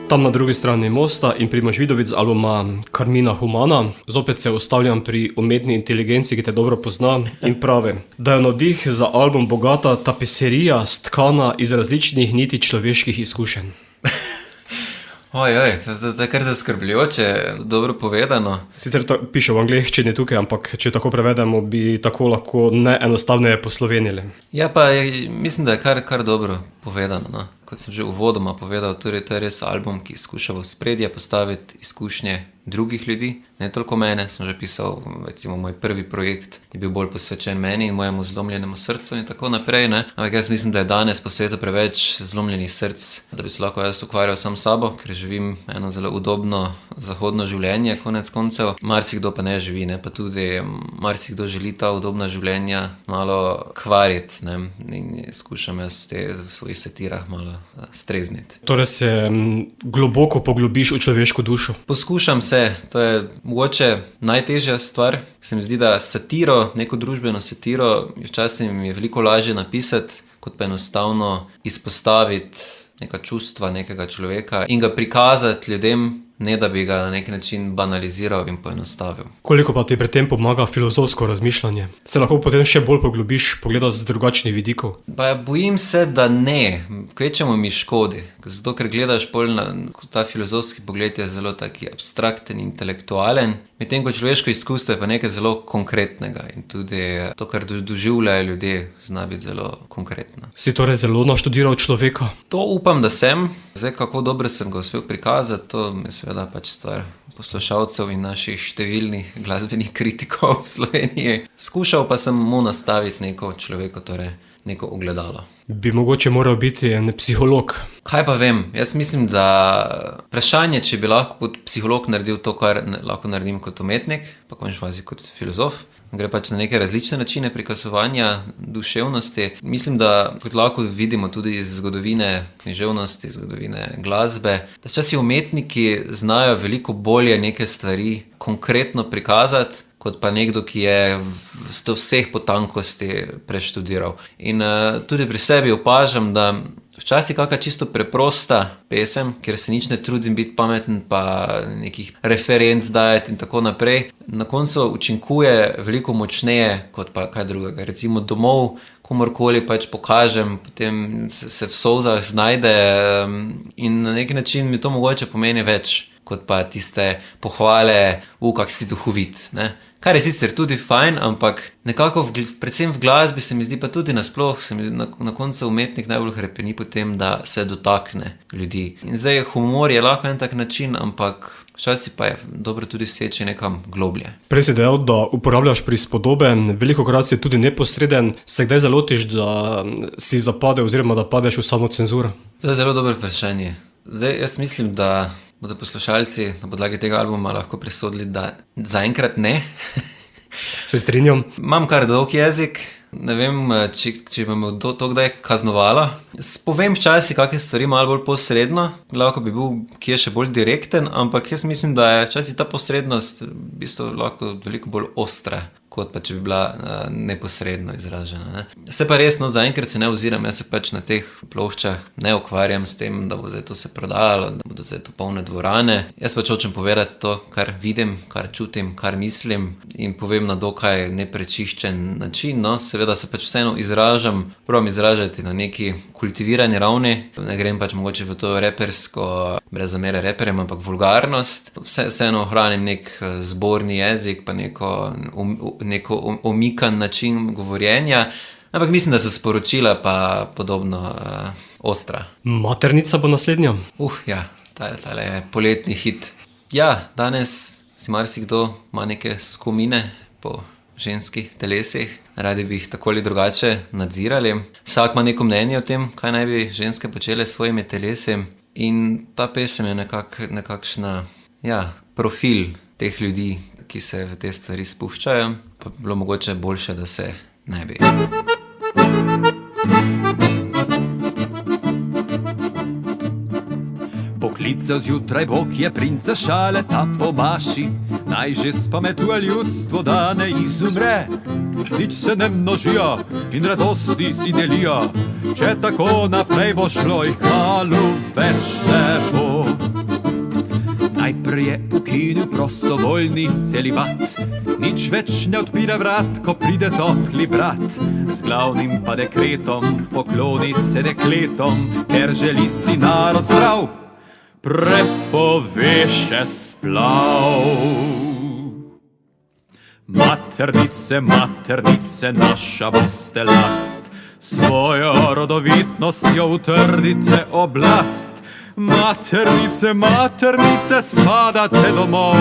Tam na drugi strani mosta in Primož Vidovic z albuma Carmina Humana. Zopet se ustavljam pri umetni inteligenci, ki te dobro pozna in pravi, da je navdih za album bogata tapiserija, stkana iz različnih niti človeških izkušenj. Ojoj, to je kar zaskrbljujoče, dobro povedano. Sicer to piše v angleščini tukaj, ampak če tako prevedemo, bi tako lahko neenostavneje poslovenili. Ja, pa mislim, da je kar dobro povedano, no. Kot sem že uvodoma povedal, torej to je res album, ki skuša v spredje postaviti izkušnje drugih ljudi, ne toliko mene. Sem že pisal, recimo moj prvi projekt je bil bolj posvečen meni in mojemu zlomljenemu srcu in tako naprej, ne. Ampak jaz mislim, da je danes po svetu preveč zlomljenih src, da bi se lahko jaz ukvarjal sam sabo, ker živim eno zelo udobno zahodno življenje, konec koncev. Marsikdo pa ne živi, ne, pa tudi marsikdo želi ta udobna življenja malo kvariti, ne, in skušam jaz te v svojih satirah malo strezniti. Torej se globoko poglobiš v človeško dušo. Poskušam se, to je mogoče najtežja stvar. Se mi zdi, da satiro, neko družbeno satiro, včasih mi je veliko lažje napisati, kot pa enostavno izpostaviti neka čustva nekega človeka in ga prikazati ljudem, ne da bi ga na neki način banaliziral in poenostavil. Koliko pa ti pri tem pomaga filozofsko razmišljanje? Se lahko potem še bolj poglobiš, pogledaš z drugačnih vidikov? Pa bojim se, da ne. Kvečemu mi škodi. Zato, ker gledaš bolj na ta filozofski pogled je zelo taki abstrakten, intelektualen, medtem ko človeško izkustvo je pa nekaj zelo konkretnega in tudi to, kar doživljajo ljudje, zna biti zelo konkretno. Si torej zelo naštudiral človeka? To upam, da sem. Zdaj, kako dobro sem ga uspel prikazati, to je seveda pač stvar poslušalcev in naših številnih glasbenih kritikov v Sloveniji. Skušal pa sem mu nastaviti neko človeko, torej neko ogledalo. Bi mogoče moral biti en psiholog? Kaj pa vem, jaz mislim, da vprašanje, če bi lahko kot psiholog naredil to, kar lahko naredim kot umetnik, pa končni fazi kot filozof. Gre pač na neke različne načine prikazovanja duševnosti. Mislim, da kot lahko vidimo tudi iz zgodovine književnosti, zgodovine glasbe, da včasih umetniki znajo veliko bolje neke stvari konkretno prikazati, kot pa nekdo, ki je vseh potankosti preštudiral. In tudi pri sebi opažam, da včasih kakšna čisto preprosta pesem, kjer se nič ne trudim biti pameten, pa nekih referenc dajati in tako naprej, na koncu učinkuje veliko močneje kot pa kaj drugega. Recimo Domov, komorkoli pač pokažem, potem se v solzah znajde in na neki način mi to mogoče pomeni več, kot pa tiste pohvale, kak si duhovit, ne. Kar je sicer tudi fajn, ampak nekako predvsem v glasbi se mi zdi, pa tudi nasploh, se mi na koncu umetnik najbolj hrepeni po tem, da se dotakne ljudi. In zdaj humor je lahko en tak način, ampak včasih pa je dobro tudi seči nekam globlje. Prej si dejal, da uporabljaš prispodobe, velikokrat si tudi neposreden. Se kdaj zalotiš, da si zapade oziroma da padeš v samocenzuro? To je zelo dobro vprašanje. Zdaj jaz mislim, da bodo poslušalci na podlagi tega albuma lahko presodili, da zaenkrat ne. Se strinjam. Imam kar dolg jezik, Ne vem, če me to kdaj kaznovala. Povem včasih kakšne stvari malo bolj posredno, lahko bi bil kje še bolj direkten, ampak jaz mislim, da je včasih ta posrednost v bistvu lahko veliko bolj ostra, kot pa če bi bila neposredno izražena. Ne? Se pa res, zaenkrat se ne oziram, jaz se pač na teh ploščah ne ukvarjam s tem, da bo zdaj to se prodajalo, da bodo zdaj to polne dvorane. Jaz pač hočem povedati to, kar vidim, kar čutim, kar mislim in povem na dokaj neprečiščen način, no. Seveda se pač vseeno izražam, probam izražati na neki kultivirani ravni, ne grem pač mogoče v to repersko, brez zamere reperjem, ampak vulgarnost. Vseeno ohranim nek zborni jezik, pa neko omikan način govorjenja, ampak mislim, da so sporočila pa podobno ostra. Maternica bo naslednja. Ja, tale je poletni hit. Ja, danes si marsikdo ima neke skomine po ženskih telesih, radi bi jih tako ali drugače nadzirali. Vsak ima neko mnenje o tem, kaj naj bi ženske počele s svojimi telesi in ta pesem je nekakšna profil teh ljudi, ki se v te stvari spuščajo, pa bi bilo mogoče boljše, da se ne bi. Poklical zjutraj Bog je princa Šaleta po maši, naj že spametuje ljudstvo, da ne izumre. Nič se ne množijo in radosti si delijo, če tako naprej bo šlo, jih kmalu več ne bo. Najprej je ukinil prostovoljni celibat, nič več ne odpira vrat, ko pride topli brat. Z glavnim pa dekretom pokloni se dekletom, ker želi si narod zdrav, prepove še splav. Maternice, maternice, naša boste last, svojo rodovitnostjo utrdite oblast. Maternice, maternice, spadate domov,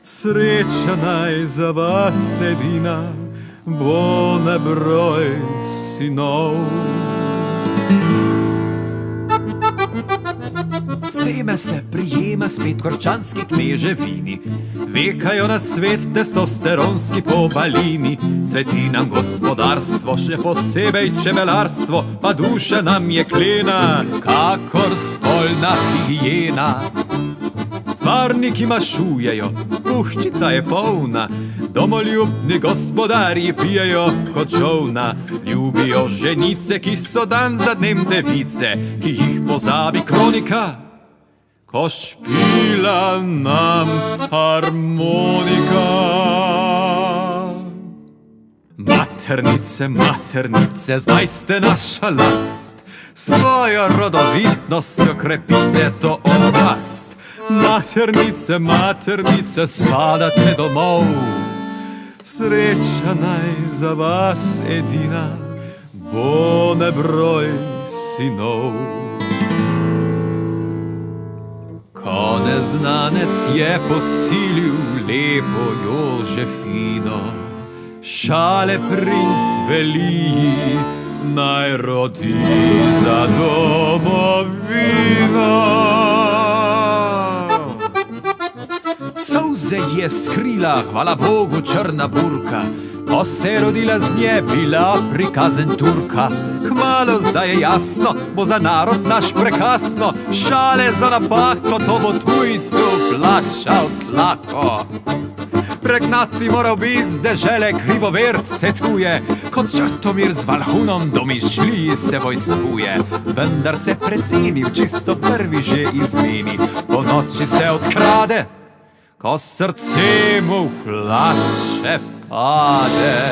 sreča naj za vas edina bo nebroj sinov. Seme se prijema spet krščanski kneževini, vekajo na svet testosteronski pobalini. Cveti nam gospodarstvo, še posebej čebelarstvo, pa duša nam je klena, kakor spolna higiena. Varniki mašujejo, puščica je polna, domoljubni gospodarji pijejo kot žolna. Ljubijo ženice, ki so dan za dnem device, ki jih pozabi kronika, ko špila nam harmonika. Maternice, maternice, zdaj ste naša last, svojo rodovitnostjo krepite to oblast. Maternice, maternice, spadate domov, sreča naj za vas edina bo nebroj sinov. Ko neznanec je posilil lepo Jožefino, Šale princ veliji, naj rodi za domovino. Solze je skrila, hvala Bogu, črna burka, ko se je rodila z nje, bila prikazen Turka. Kmalu zdaj je jasno, bo za narod naš prekasno, Šale za napako, to bo tujcu plačal tlako. Pregnati moral bi z dežele krivoverce tuje, kot Črtomir z Valhunom domišljiji se vojskuje. Vendar se preceni, v čisto prvi že izmeni, po noči se odkrade, ko srce mu v hlače pade.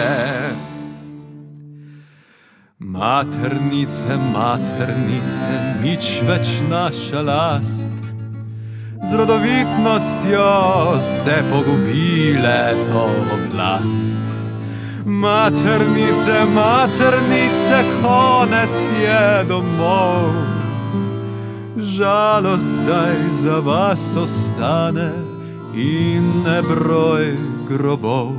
Maternice, maternice, nič več naša last, z rodovitnostjo ste pogubile to oblast. Maternice, maternice, konec je domov, žalost zdaj za vas ostane in nebroj grobov.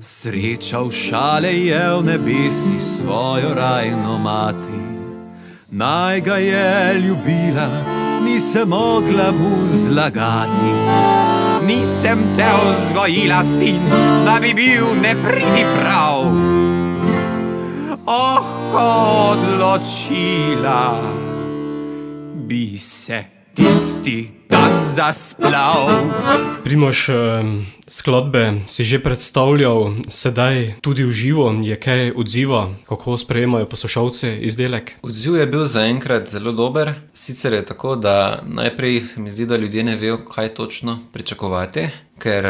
Sreča v Šale je v nebesi svojo rajno mati, naj ga je ljubila, ni se mogla mu zlagati. nisem te vzgojila, sin, da bi bil nepridiprav. Oh, ko odločila bi se tisti dan zasplav. Primož, skladbe si že predstavljal, sedaj tudi v živo, je kaj odziva, kako sprejemajo poslušalci izdelek? Odziv je bil zaenkrat zelo dober. Sicer je tako, da najprej se mi zdi, da ljudje ne vejo, kaj točno pričakovati, ker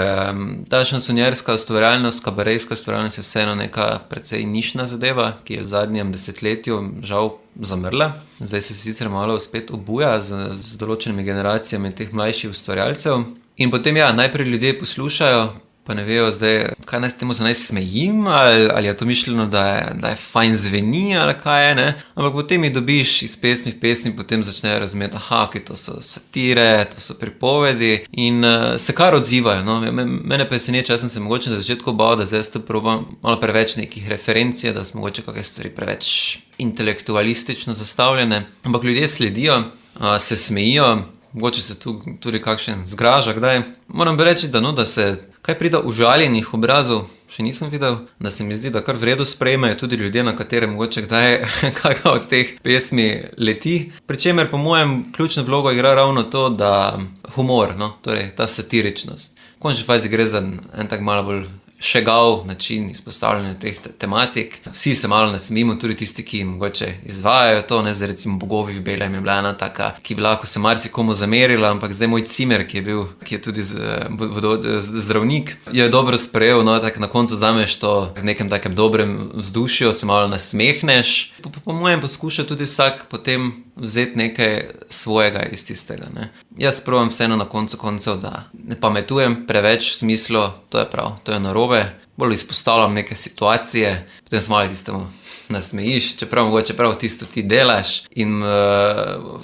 ta šansonjerska ustvarjalnost, kabarejska ustvarjalnost je vseeno neka precej nišna zadeva, ki je v zadnjem desetletju žal zamrla. Zdaj se sicer malo spet obuja z določenimi generacijami teh mlajših ustvarjalcev. In potem najprej ljudje poslušajo, pa ne vejo zdaj, kaj naj temu se naj smejim, ali je to mišljeno, da je fajn zveni, ali kaj je, ne. Ampak potem jih dobiš iz pesmi v pesmi, potem začnejo razumeti, ok, to so satire, to so pripovedi in se kar odzivajo, no. Mene preseneča, jaz sem se mogoče na začetku bal, da zdaj to probam malo preveč nekih referenc, da so mogoče kakšne stvari preveč intelektualistično zastavljene, ampak ljudje sledijo, se smejijo, mogoče se tudi kakšen zgraža kdaj. Moram reči, da se kaj pride užaljenih obrazov, še nisem videl, da se mi zdi, da kar v redu sprejmejo tudi ljudje, na katere mogoče kdaj kakšna od teh pesmi leti. Pričemer po mojem ključno vlogo igra ravno to, da humor, no, torej ta satiričnost. V končni fazi gre za en tak malo bolj šegav način izpostavljanja teh tematik. Vsi se malo nasmejimo, tudi tisti, ki mogoče izvajajo to, ne, zdaj recimo Bogovi v belem je bila ena taka, ki bi lahko se marsikomu zamerila, ampak zdaj moj cimer, ki je tudi zdravnik, je dobro sprejel, no, tako na koncu vzameš to v nekem takem dobrem vzdušju, se malo nasmehneš. Po mojem poskuša tudi vsak potem vzeti nekaj svojega iz tistega, ne. Jaz probam vseeno na koncu koncev, da ne pametujem preveč v smislu, to je prav, to je narobe, bolj izpostavljam neke situacije, potem se malo tistemu nasmejiš, čeprav mogoče prav tisto ti delaš in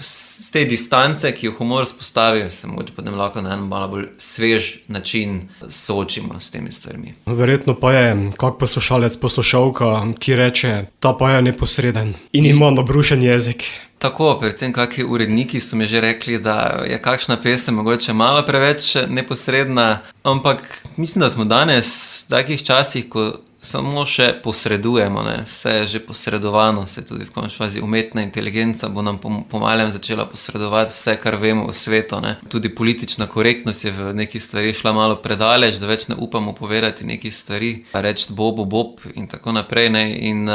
z te distance, ki jo humor spostavi, se mogoče potem lahko na en malo bolj svež način soočimo s temi stvarmi. Verjetno pa je kak poslušalec, poslušalka, ki reče, ta pa je neposreden in ima nabrušen jezik. Tako, predvsem kakšni uredniki so mi že rekli, da je kakšna pesem mogoče malo preveč neposredna, ampak mislim, da smo danes v takih časih, ko samo še posredujemo, ne. Vse je že posredovano, se tudi v končni fazi umetna inteligenca bo nam pomalem začela posredovati vse, kar vemo o svetu, ne. Tudi politična korektnost je v nekih stvarih šla malo predaleč, da več ne upamo povedati nekih stvari, reči bob in tako naprej, ne. In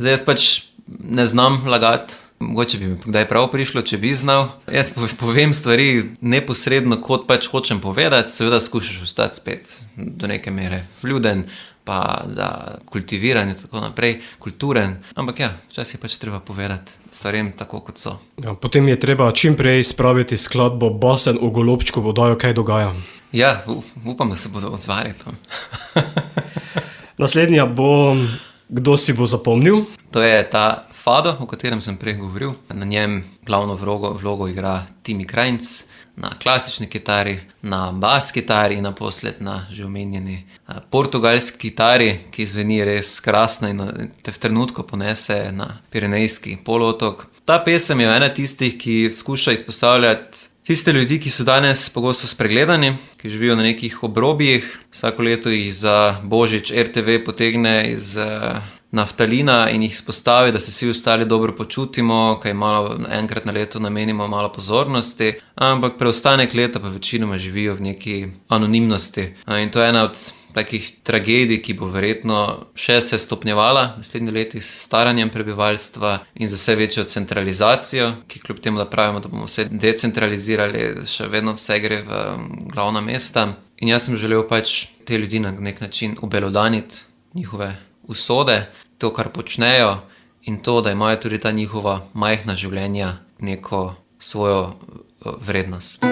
zdaj jaz pač ne znam lagati. Mogoče bi mi kdaj prav prišlo, če bi znal. Jaz povem stvari neposredno, kot pač hočem povedati, seveda skušaš ostati spet do neke mere vljuden, pa da kultiviran in tako naprej, kulturen. Ampak včasih je pač treba povedati stvarem tako, kot so. Ja, potem je treba čim prej spraviti skladbo Basen v golobčku vodajo, kaj dogaja. Ja, upam, da se bodo odzvali tam. Naslednja bo, kdo si bo zapomnil? To je ta Fado, o katerem sem prej govoril. Na njem glavno vlogo igra Timi Krajnc, na klasični kitari, na bas kitari in naposled na že omenjeni portugalski kitari, ki zveni res krasno in te v trenutku ponese na Pirenejski polotok. Ta pesem je ena tistih, ki skuša izpostavljati tiste ljudi, ki so danes pogosto spregledani, ki živijo na nekih obrobjih. Vsako leto jih za Božič RTV potegne iz naftalina in jih izpostavi, da se vsi ostali dobro počutimo, kaj malo enkrat na leto namenimo malo pozornosti, ampak preostanek leta pa večinoma živijo v neki anonimnosti. In to je ena od takih tragedij, ki bo verjetno še se stopnjevala naslednje leti s staranjem prebivalstva in z vse večjo centralizacijo, ki kljub temu, da pravimo, da bomo vse decentralizirali, še vedno vse gre v glavna mesta. In jaz sem želel pač te ljudi na nek način obelodaniti, njihove usode, to, kar počnejo in to, da imajo tudi ta njihova majhna življenja neko svojo vrednost.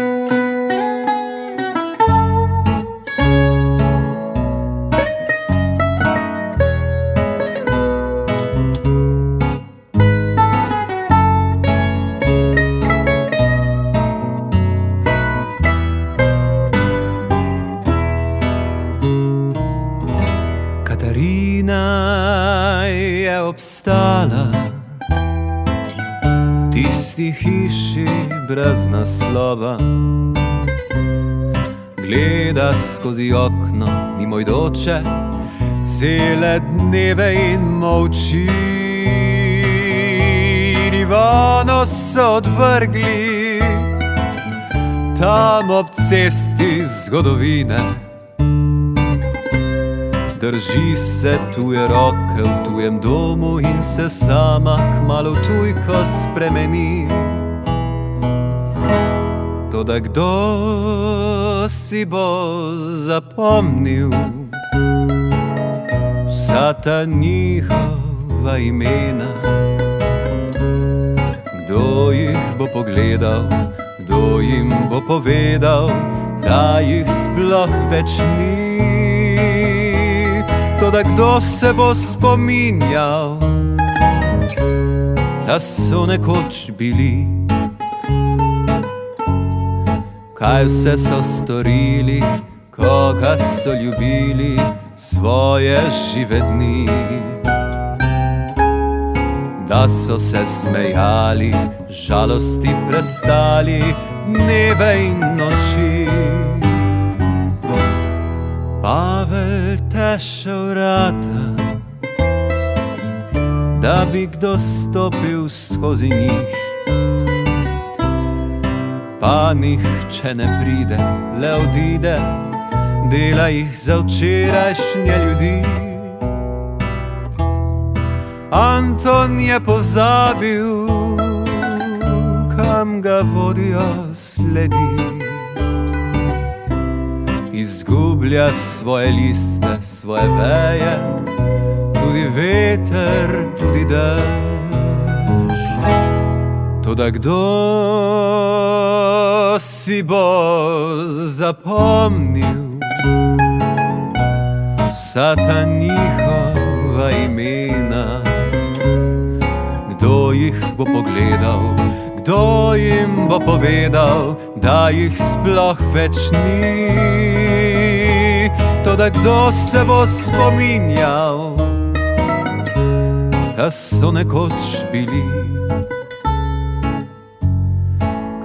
Obstala tisti hiši brez naslova, gleda gleda skozi okno mimoidoče, cele dneve in molči. Divano so odvrgli tam ob cesti zgodovine. Drži se tuje roke v tujem domu in se sama kmalu tujko spremeni. Toda kdo si bo zapomnil vsa ta njihova imena? Kdo jih bo pogledal, kdo jim bo povedal, da jih sploh več ni? Toda kdo se bo spominjal, da so nekoč bili? Kaj vse so storili, koga so ljubili svoje žive dni? Da so se smejali, žalosti prestali dneve in noči. Pavel teše vrata, da bi kdo stopil skozi njih. Pa nihče ne pride, le odide, dela jih za včerajšnje ljudi. Anton je pozabil, kam ga vodijo sledi. Izgublja svoje liste, svoje veje, tudi veter, tudi dež. Toda kdo si bo zapomnil vsa ta njihova imena? Kdo jih bo pogledal, kdo jim bo povedal, da jih sploh več ni? Toda kdo se bo spominjal, da so nekoč bili?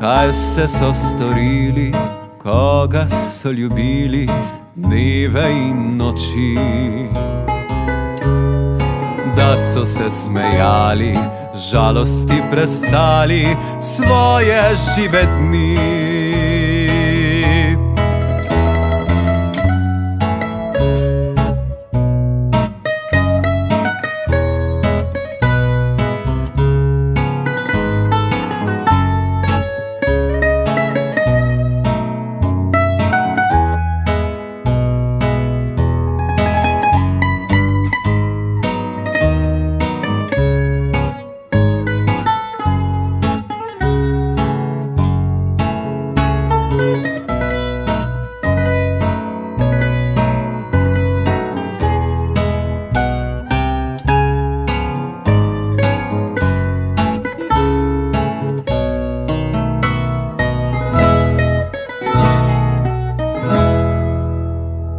Kaj vse so storili, koga so ljubili dneve in noči? Da so se smejali, žalosti prestali svoje žive dni.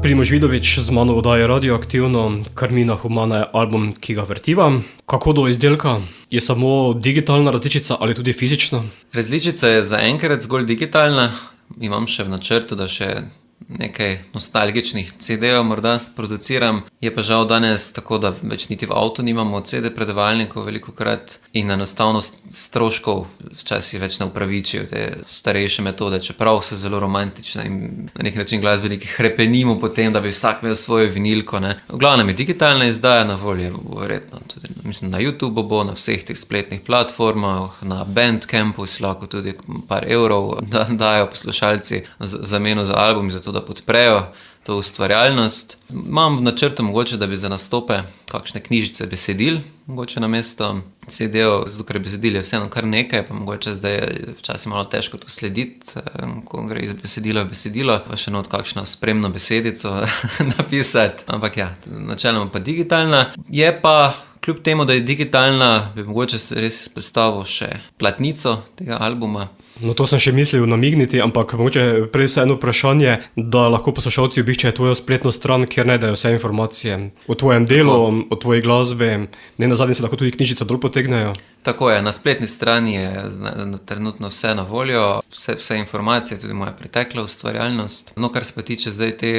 Primož Vidovič z mano oddaje Radioaktivno, Carmina Humana je album, ki ga vrtiva. Kako do izdelka? Je samo digitalna različica ali tudi fizična? Različica je zaenkrat zgolj digitalna. Imam še v načrtu, da še nekaj nostalgičnih CD-jev morda sproduciram. Je pa žal danes tako, da več niti v avtu nimamo CD predavalnikov velikokrat in enostavno stroškov včasih več ne upravičijo te starejše metode, čeprav so zelo romantične in na nek način glasbeniki hrepenimo potem, da bi vsak imel svojo vinilko, ne. V glavnem je digitalna izdaja na voljo, verjetno tudi, mislim, na YouTube bo, na vseh teh spletnih platformah, na Bandcampu si lahko tudi par evrov dajo poslušalci v zameno za album, zato da podprejo to ustvarjalnost. Imam v načrtu mogoče, da bi za nastope kakšne knjižice besedil, mogoče na mesto CD-jev, zato ker besedil je vseeno kar nekaj, pa mogoče zdaj je včasih malo težko to slediti, ko gre iz besedilo v besedilo, pa še not kakšno spremno besedico napisati. Ampak ja, načeloma pa digitalna. Je pa Kljub temu, da je digitalna, bi mogoče se res izpostavil še platnico tega albuma. No, to sem še mislil namigniti, ampak mogoče prej vseeno vprašanje, da lahko poslušalci obiščejo tvojo spletno stran, kjer najdejo vse informacije o tvojem delu, o tvoji glasbi, ne nazadnje se lahko tudi knjižico dol potegnejo. Tako je, na spletni strani je trenutno vse na voljo, vse informacije, tudi moja pretekla ustvarjalnost. No, kar se pa tiče zdaj te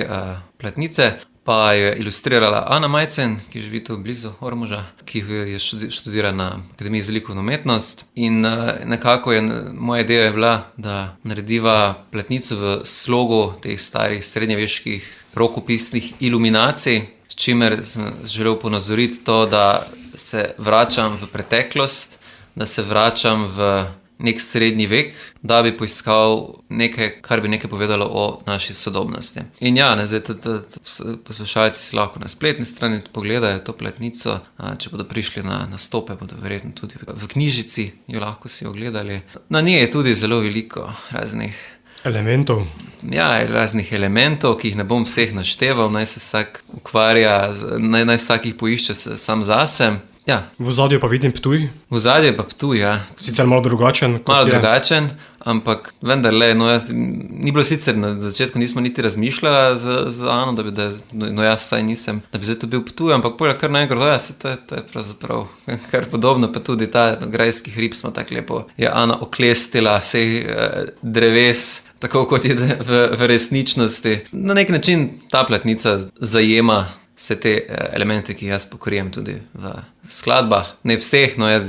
platnice, pa je ilustrirala Ana Majcen, ki živi tu blizu Ormoža, ki je študira na Akademiji za likovno umetnost. In nekako moja ideja je bila, da narediva platnico v slogu teh starih srednjeveških rokopisnih iluminacij, s čimer sem želel ponazoriti to, da se vračam v preteklost, da se vračam v nek srednji vek, da bi poiskal nekaj, kar bi nekaj povedalo o naši sodobnosti. In ja, zdaj poslušalci si lahko na spletni strani pogledajo to platnico, če bodo prišli na nastope, bodo verjetno tudi v knjižici jo lahko si ogledali. Na njej je tudi zelo veliko raznih elementov. Ja, raznih elementov, ki jih ne bom vseh našteval, naj se vsak ukvarja, naj vsak jih poišče sam zase. Ja. V ozadju pa vidim Ptuj. V ozadju pa Ptuj, ja. Sicer malo drugačen. Drugačen, ampak vendarle, ni bilo sicer na začetku, nismo niti razmišljali z Ano, jaz vsaj nisem, da bi zdaj to bil Ptuj, ampak poleg kar naenkrat, to je pravzaprav kar podobno, pa tudi ta grajski hrib smo tako lepo, je Ana oklestila vseh dreves, tako kot je v resničnosti. Na nek način ta platnica zajema vse te elemente, ki jaz pokrijem tudi v skladbah. Ne vseh, jaz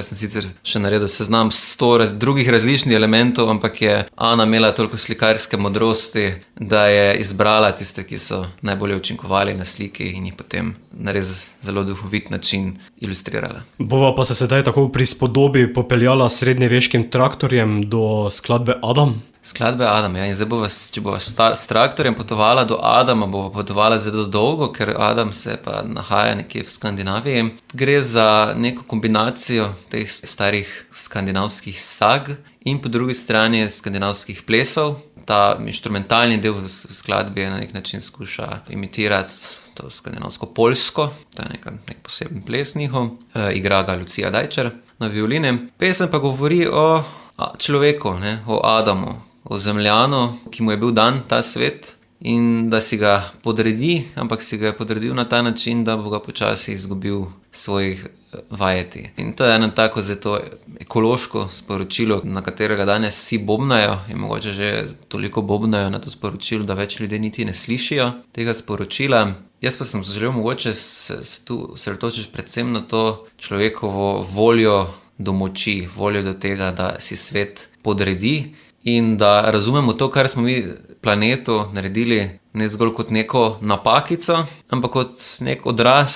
sem sicer še naredil seznam 100 drugih različnih elementov, ampak je Ana imela toliko slikarske modrosti, da je izbrala tiste, ki so najbolje učinkovali na sliki in jih potem na res zelo duhovit način ilustrirala. Bova pa se sedaj tako pri spodobi popeljala s srednjeveškim traktorjem do skladbe Adam? Skladbe Adam, ja, in zdaj če bova s traktorjem potovala do Adama, bova potovala zelo dolgo, ker Adam se pa nahaja nekje v Skandinaviji. Gre za neko kombinacijo teh starih skandinavskih sag in po drugi strani skandinavskih plesov. Ta inštrumentalni del v skladbi na nek način skuša imitirati to skandinavsko polsko, to je nek poseben ples njihov, igra ga Lucija Dajčer na violini. Pesem pa govori o človeku, o Adamu, o zemljanu, ki mu je bil dan ta svet in da si ga podredi, ampak si ga je podredil na ta način, da bo ga počasi izgubil svojih vajeti. In to je eno tako to ekološko sporočilo, na katerega danes vsi bobnajo in mogoče že toliko bobnajo na to sporočilo, da več ljudi niti ne slišijo tega sporočila. Jaz pa sem želel mogoče se tu osredotočiti predvsem na to človekovo voljo do moči, voljo do tega, da si svet podredi in da razumemo to, kar smo mi planetu naredili ne zgolj kot neko napakico, ampak kot nek odraz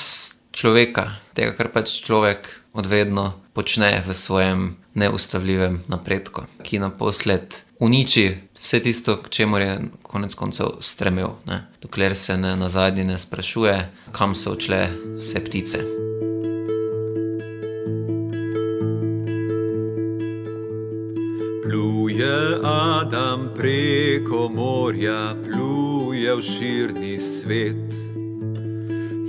človeka, tega, kar pač človek odvedno počne v svojem neustavljivem napredku, ki naposled uniči vse tisto, k čemur je konec koncev stremel, dokler se nazadnje ne sprašuje, kam so odšle vse ptice. Pluje Adam preko morja, pluje v širni svet.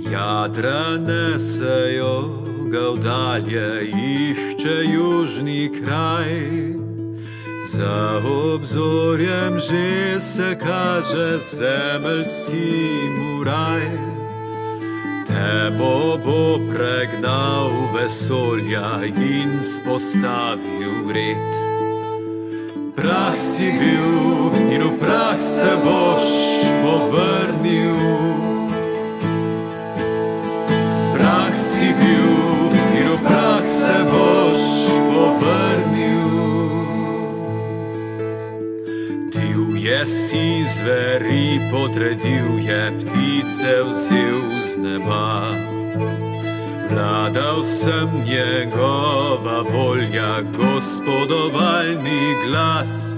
Jadra nesejo ga vdalje, išče južni kraj. Za obzorjem že se kaže zemeljski muraj. Tebo bo pregnal vesolja in spostavil red. Prah si bil in v prah se boš povrnil. Prah si bil in v prah se boš povrnil. Divje si zveri podredil je, ptice vzel z neba. Vladal sem njegova volja, gospodovalni glas.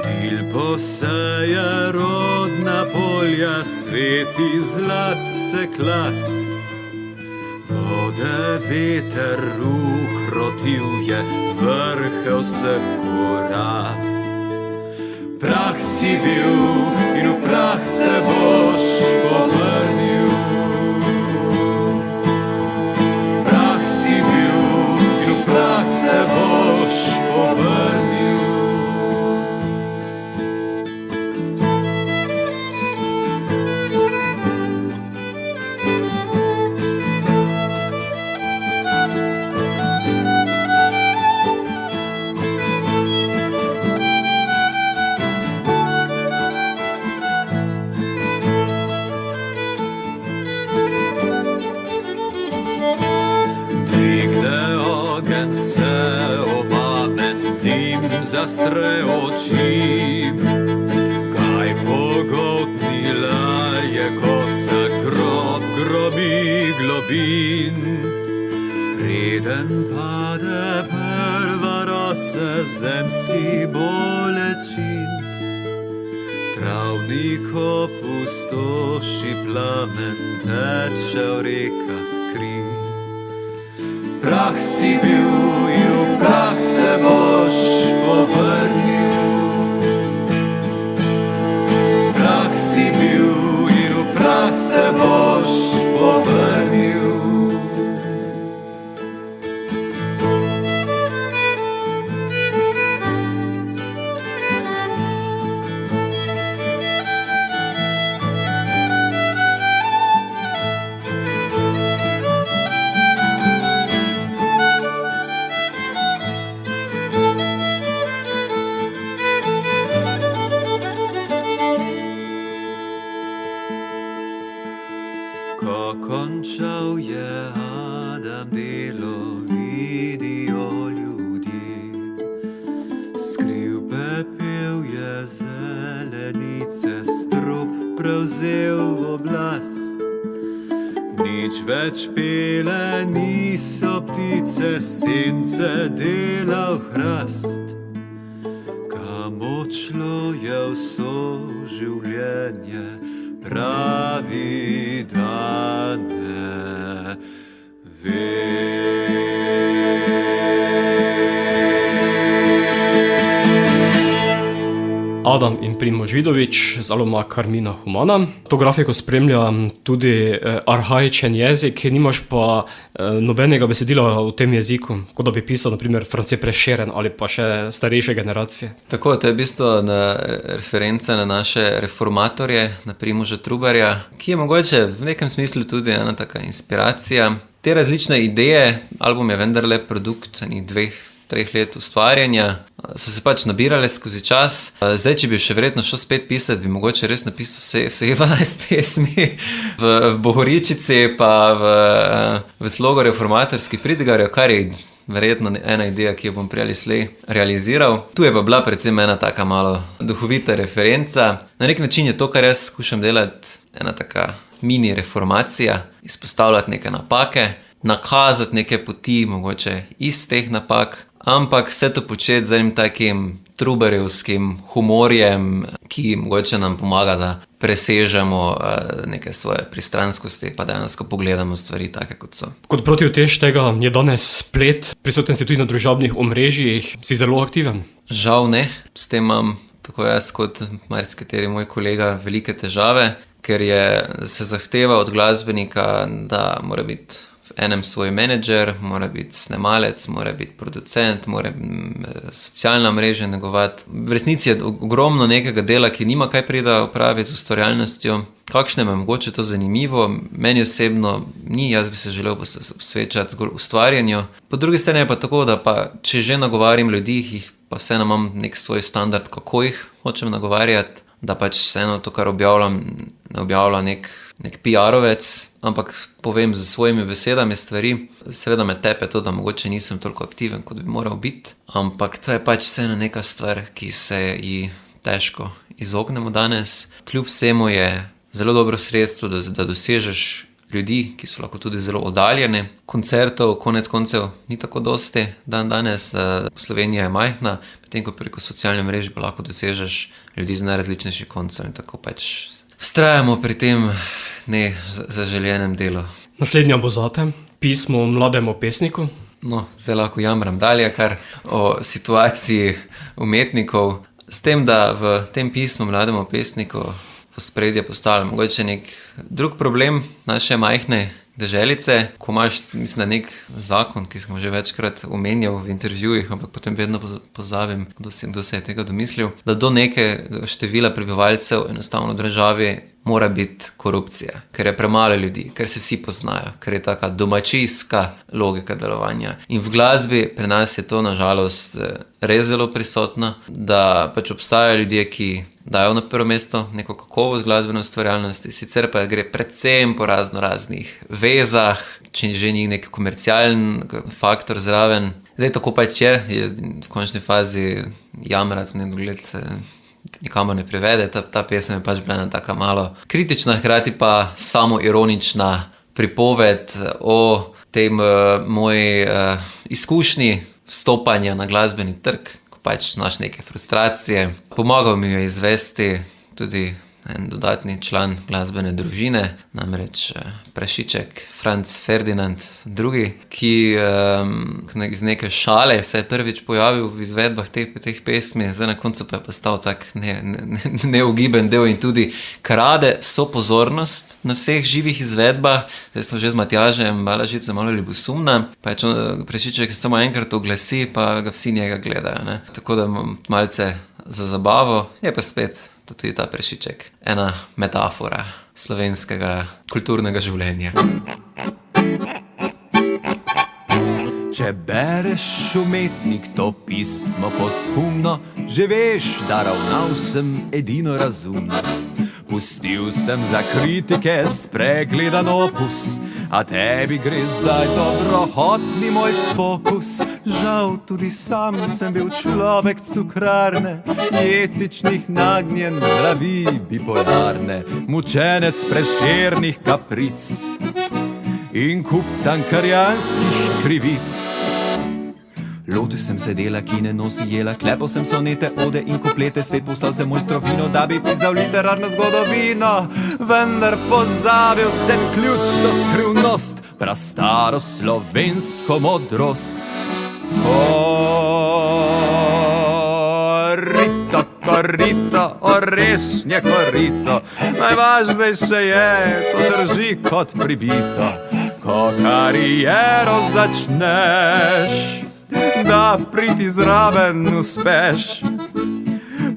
Dil poseje rodna polja, sveti zlat se klas. Vode veter ukrotil je, vrhe vseh gora. Prah si bil in v prah se boš povrnil. zastre oči. Kaj pogotnila je kosa grob grobi globin. Preden pade prva rosa zemski bolečin. Travnik opustoši plamen, teče v rekah kri. Prah si bil in v prah se boš povrnil. Prah si bil in v prah se boš povrnil. Ko končal je Adam delo, vidijo ljudje. Skriv pepel je zelenice, strup prevzel oblast. Nič več pele niso ptice, sence delal hrast. Kam odšlo je vso življenje, pravi da ne ve. Adam in Primož Vidovič z albuma Carmina Humana. To grafiko spremlja tudi arhaičen jezik, nimaš pa nobenega besedila v tem jeziku, kot da bi pisal naprimer France Prešeren ali pa še starejše generacije. Tako, to je v bistvu referenca na naše reformatorje, na Primoža Trubarja, ki je mogoče v nekem smislu tudi ena taka inspiracija. Te različne ideje, album je vendarle produkt 2-3 let ustvarjanja, so se pač nabirale skozi čas. Zdaj, če bi še verjetno šel spet pisati, bi mogoče res napisal vse 12 pesmi v Bohoričici, pa v slogu reformatorskih pridigarjev, kar je verjetno ena ideja, ki jo bom prej ali slej realiziral. Tu je pa bila predvsem ena taka malo duhovita referenca. Na nek način je to, kar jaz skušam delati, ena taka mini reformacija, izpostavljati neke napake, nakazati neke poti, mogoče iz teh napak, ampak vse to početi z enim takim trubarjevskim humorjem, ki mogoče nam pomaga, da presežemo neke svoje pristranskosti, pa dejansko pogledamo stvari take, kot so. Kot protiutež tega je danes splet, prisoten si tudi na družabnih omrežjih, si zelo aktiven. Žal ne, s tem imam tako jaz kot marsikateri moj kolega velike težave, ker se zahteva od glasbenika, da mora biti v enem svoj menedžer, mora biti snemalec, mora biti producent, mora socialna mreža negovati. V resnici je ogromno nekega dela, ki nima kaj prida opraviti z ustvarjalnostjo. Kakšne me mogoče to zanimivo, meni osebno ni, jaz bi se želel posvečati zgolj ustvarjanju. Po drugi strani je pa tako, da pa, če že nagovarjam ljudi, jih pa vseeno imam nek svoj standard, kako jih hočem nagovarjati, da pač vseeno to, kar objavljam, ne objavlja nek PR-ovec, ampak povem z svojimi besedami stvari. Seveda me tepe to, da mogoče nisem toliko aktiven, kot bi moral biti, ampak to je pač vseeno neka stvar, ki se ji težko izognemo danes. Kljub vsemu je zelo dobro sredstvo, da dosežeš ljudi, ki so lahko tudi zelo oddaljeni. Koncertov konec koncev ni tako dosti danes, Slovenija je majhna, potem ko preko socialne mreže pa lahko dosežeš ljudi z najrazličnejših koncev in tako pač vztrajamo pri tem nezaželenem delu. Naslednja bo zate, pismo mlademu pesniku. No, zdaj lahko jamram dalje kar o situaciji umetnikov, s tem, da v tem pismu mlademu pesniku v ospredje postavlja mogoče nek drug problem naše majhne deželice, ko imaš, mislim, da nek zakon, ki sem že večkrat omenjal v intervjujih, ampak potem vedno pozabim, kdo se je tega domislil, da do nekega števila prebivalcev enostavno v državi mora biti korupcija, ker je premalo ljudi, ker se vsi poznajo, ker je taka domačijska logika delovanja. In v glasbi pri nas je to nažalost res zelo prisotno, da pač obstajajo ljudje, ki dajo na prvo mesto neko kakovost glasbene ustvarjalnosti, sicer pa gre predvsem po raznih vezah, če že ni nek komercialen faktor zraven. Zdaj tako pač je v končni fazi jamrati v nedogled se nikamor ne privede. Ta pesem je pač bila ena taka malo kritična, hkrati pa samo ironična pripoved o tem moji izkušnji vstopanja na glasbeni trg, ko pač imaš neke frustracije. Pomagal mi je izvesti tudi en dodatni član glasbene družine, namreč prašiček Franz Ferdinand II, ki iz neke šale se je prvič pojavil v izvedbah teh pesmi, zdaj na koncu pa je postal tak neugiben del in tudi krade vso pozornost na vseh živih izvedbah. Zdaj smo že z Matjažem Balažice malo ljubosumna, pač prašiček se samo enkrat oglasi, pa ga vsi njega gledajo, ne. Tako da malce za zabavo, je pa spet tudi ta prašiček ena metafora slovenskega kulturnega življenja. Če bereš umetnik to pismo posthumno, že veš, da ravnal sem edino razumno. Pustil sem za kritike spregledan opus, a tebi gre zdaj dobrohotni moj fokus. Žal tudi sam sem bil človek cukrarne, etičnih nagnjen nravi bipolarne, mučenec prešernih kapric in kup cankarjanskih krivic. Lotil sem se dela, ki ne nosi jela, klepal sem sonete, ode in kuplete, svet postal se moj strofino, da bi pisal literarno zgodovino. Vendar pozabil sem ključno skrivnost, prastaro slovensko modrost. Korito, korito, orešnje korito, najvažnejše je, to drži kot pribito. Ko kariero začneš, da priti zraven uspeš.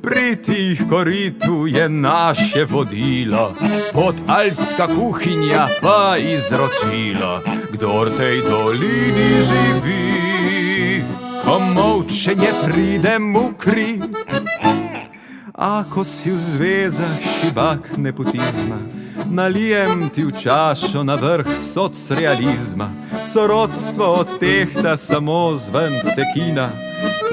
Priti k koritu je naše vodilo, podalpska kuhinja pa izročilo. Kdor tej dolini živi, ko molčenje pride mu kri. Ako si v zvezah šibak nepotizma, nalijem ti v čašo na vrh socrealizma. Sorodstvo odtehta samo zvence kina,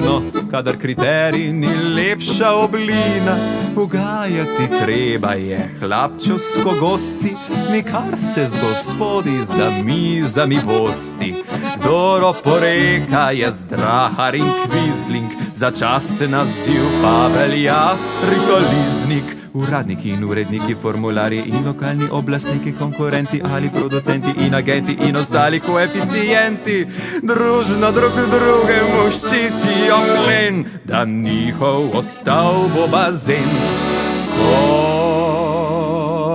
no, kadar kriterij ni lepša oblina. Ugajati treba je hlapčevsko gosti, nikar se z gospodi za mizami bosti. Kdor oporeka je zdrahar in kvizling, začasten naziv pa velja ritoliznik. Uradniki in uredniki, formularji in lokalni oblastniki, konkurenti ali producenti in agenti in ostali koeficienti družno drug drugemu ščitijo plen, da njihov ostal bo bazen.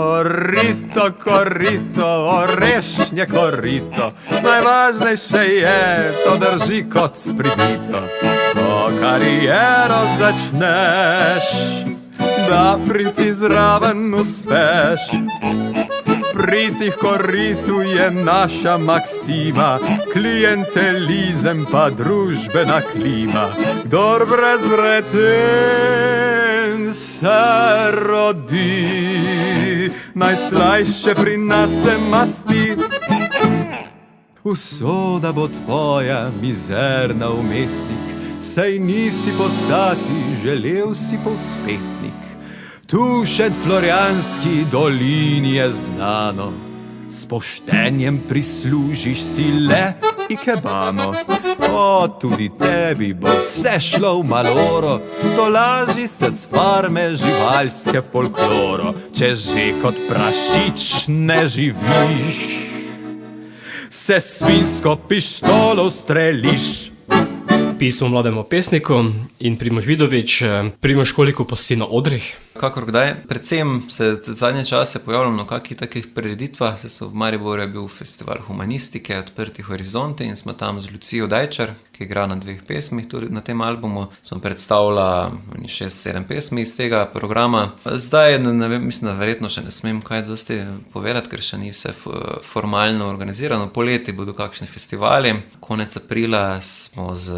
Korito, korito, orešnje korito, najvažnejše je, to drži kot pribito. Ko kariero začneš, da priti zraven uspeš. Priti k koritu je naša maksima, klientelizem pa družbena klima. Kdor brez vreten se rodi, najslajše pri nas se masti. Usoda bo tvoja, mizerna umetnik, saj nisi postati, želel si povzpetnik. Tušet Florjanski dolini je znano, s poštenjem prislužiš si le ikebano. O, tudi tebi bo vse šlo v maloro, tolaži se s farme živalske folkloro. Če že kot prašič ne živiš, se svinsko pištolo streliš. Pismo mlademu pesniku in Primož Vidovič. Primož, koliko pa si na odrih? Kakor kdaj. Predvsem se zadnje čase pojavljam na kakih takih prireditvah. V Mariboru je bil festival humanistike, Odprti horizonti, in smo tam z Lucijo Dajčar, ki igra na 2 pesmih tudi na tem albumu. Smo predstavila 6-7 pesmi iz tega programa. Zdaj, ne vem, mislim, da verjetno še ne smem kaj dosti povedati, ker še ni vse formalno organizirano. Poleti bodo kakšni festivali. Konec aprila smo z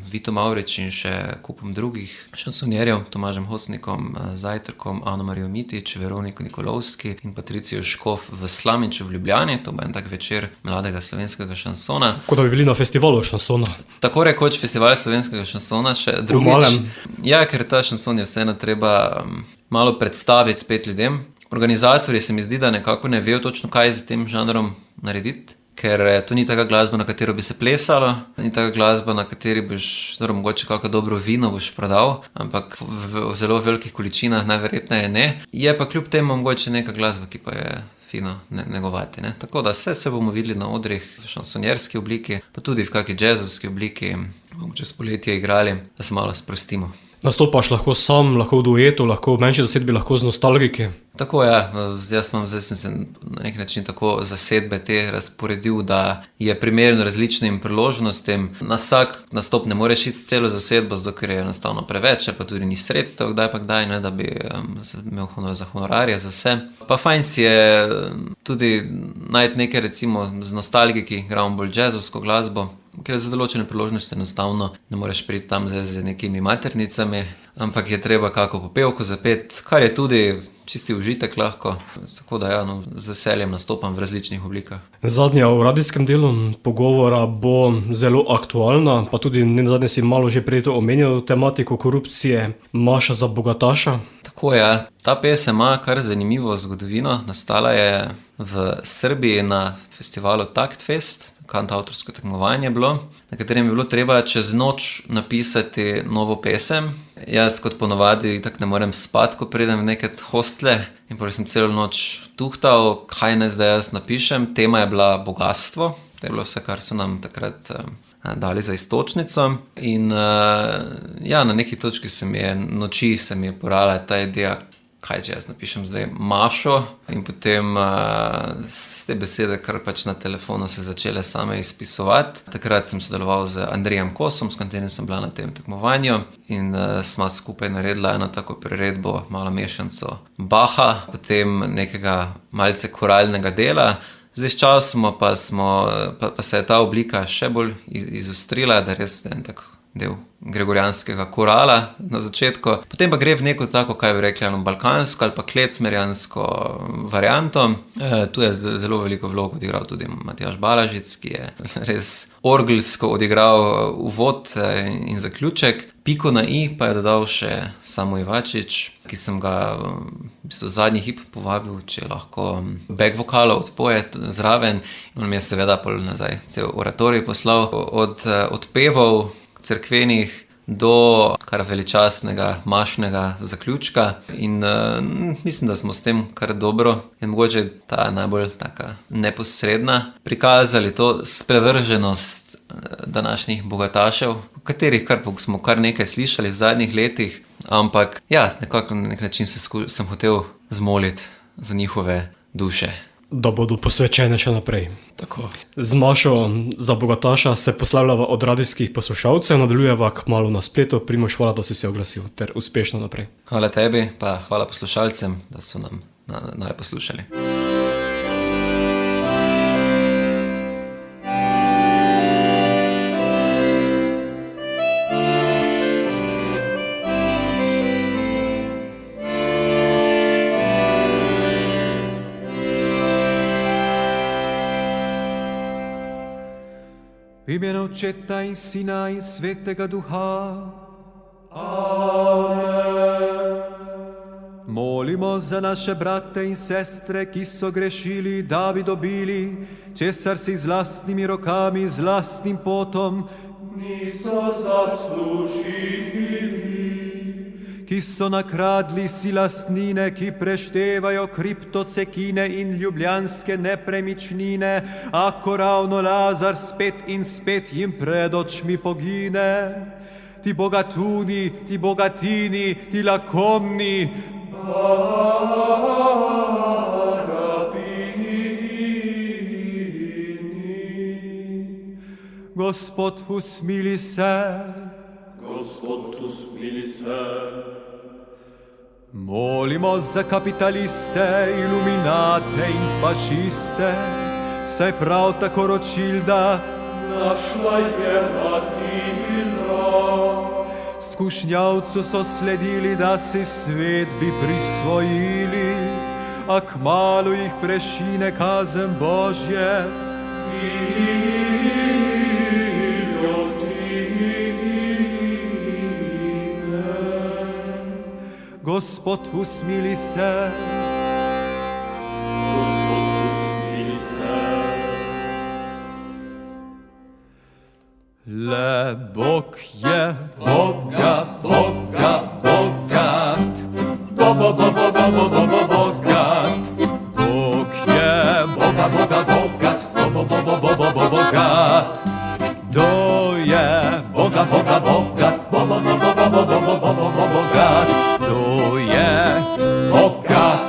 Vito Mavrič in še kupom drugih šansonjerjev, Tomažem Hosnikom, Zajtrom dr. Ano Marijo Mitić, Veroniko Nikolovski in Patricijo Škof v Slamiču v Ljubljani. To bo en tak večer mladega slovenskega šansona. Kot da bi bili na festivalu šansona. Tako rekoč festival slovenskega šansona, še drugič. malem. Ja, ker ta šanson je vseeno treba malo predstaviti spet ljudem. Organizatorji se mi zdi, da nekako ne vejo točno, kaj z tem žanrom narediti. Ker to ni taka glasba, na katero bi se plesalo, ni taka glasba, na kateri boš, mogoče kako dobro vino boš prodal, ampak v zelo velikih količinah najverjetneje ne. Je pa kljub temu mogoče neka glasba, ki pa je fino negovati. Ne? Tako da vse se bomo videli na odrih v šansonjerski obliki, pa tudi v kakšni jazzovski obliki, bomo čez poletje igrali, da se malo sprostimo. Nastopaš lahko sam, lahko v duetu, lahko v manjši zasedbi, lahko z nostalgiki. Tako je, zdaj sem se na nek način tako zasedbe te razporedil, da je primerno različnim priložnostim. Na vsak nastop ne moreš iti celo zasedbo, zato ker je enostavno preveč, pa tudi ni sredstev, kdaj pa kdaj, ne, da bi imel za honorarje za vse. Pa fajn si je tudi najti nekaj recimo z nostalgiki, igramo bolj jazzovsko glasbo, ker za določene priložnosti enostavno ne moreš priti tam z nekimi maternicami, ampak je treba kako popevko zapeti, kar je tudi čisti užitek lahko. Tako da ja, z veseljem nastopam v različnih oblikah. Zadnja v radijskem delu pogovora bo zelo aktualna, pa tudi zadnje si malo že prej to omenjal tematiko korupcije, Maša za bogataša. Tako je, ta pesem ima kar zanimivo zgodovino. Nastala je v Srbiji na festivalu Taktfest, kantavtorsko tekmovanje bilo, na katerem je bilo treba čez noč napisati novo pesem. Jaz kot ponovadi tako ne morem spati, ko pridem v neke hostle in potem sem celo noč tuhtal, kaj naj zdaj jaz napišem. Tema je bila bogatstvo, to je bilo vse, kar so nam takrat dali za iztočnico. In ja, na neki točki noči se mi je porala ta ideja, kaj če jaz napišem zdaj Mašo, in potem s te besede, kar pač na telefonu se začele same izpisovati. Takrat sem sodeloval z Andrejem Kosom, s katerim sem bila na tem tekmovanju in sva skupaj naredila eno tako priredbo, malo mešanco Baha, potem nekega malce koralnega dela. Zdaj s časoma pa se je ta oblika še bolj izostrila, da res je en tak del gregorijanskega korala na začetku. Potem pa gre v neko tako, kaj bi rekli, balkansko ali pa klecmerjansko varianto. Tu je zelo veliko vlog odigral tudi Matjaž Balažic, ki je res orgelsko odigral uvod in zaključek. Piko na i pa je dodal še Samo Ivačič, ki sem ga v bistvu zadnji hip povabil, če lahko back vokalo odpoje zraven. In on mi je seveda pol nazaj cel oratorij poslal od odpevov cerkvenih do kar veličastnega mašnega zaključka. In mislim, da smo s tem kar dobro in mogoče ta najbolj taka neposredna prikazali to sprevrženost današnjih bogatašev, o katerih smo kar nekaj slišali v zadnjih letih, ampak ja, nekako na nek način sem hotel zmoliti za njihove duše. Da bodo posvečene še naprej. Tako. Z Mašo za bogataša se poslavljava od radijskih poslušalcev, nadaljujeva kmalu na spletu. Primož, hvala, da si se oglasil, ter uspešno naprej. Hvala tebi, pa hvala poslušalcem, da so nam naj poslušali. V imenu Očeta in Sina in Svetega Duha. Amen. Molimo za naše brate in sestre, ki so grešili, da bi dobili, česar si z lastnimi rokami, z lastnim potom niso zaslužili. Ki so nakradli si lastnine, ki preštevajo kriptocekine in ljubljanske nepremičnine, ako ravno Lazar spet in spet jim pred očmi pogine. Ti bogatuni, ti bogatini, ti lakomni, barabini. Gospod, usmili se. Gospod, usmili se. Molimo za kapitaliste, iluminate in fašiste, saj prav tako Ročilda našla je Matilda. skušnjavcu so sledili, da si svet bi prisvojili, a kmalu jih prešine kazen Božje. Gospod usmili se. Le Bog je bogat, bogat. Bogat. Bog je bogat. To je bogat. To je bogat.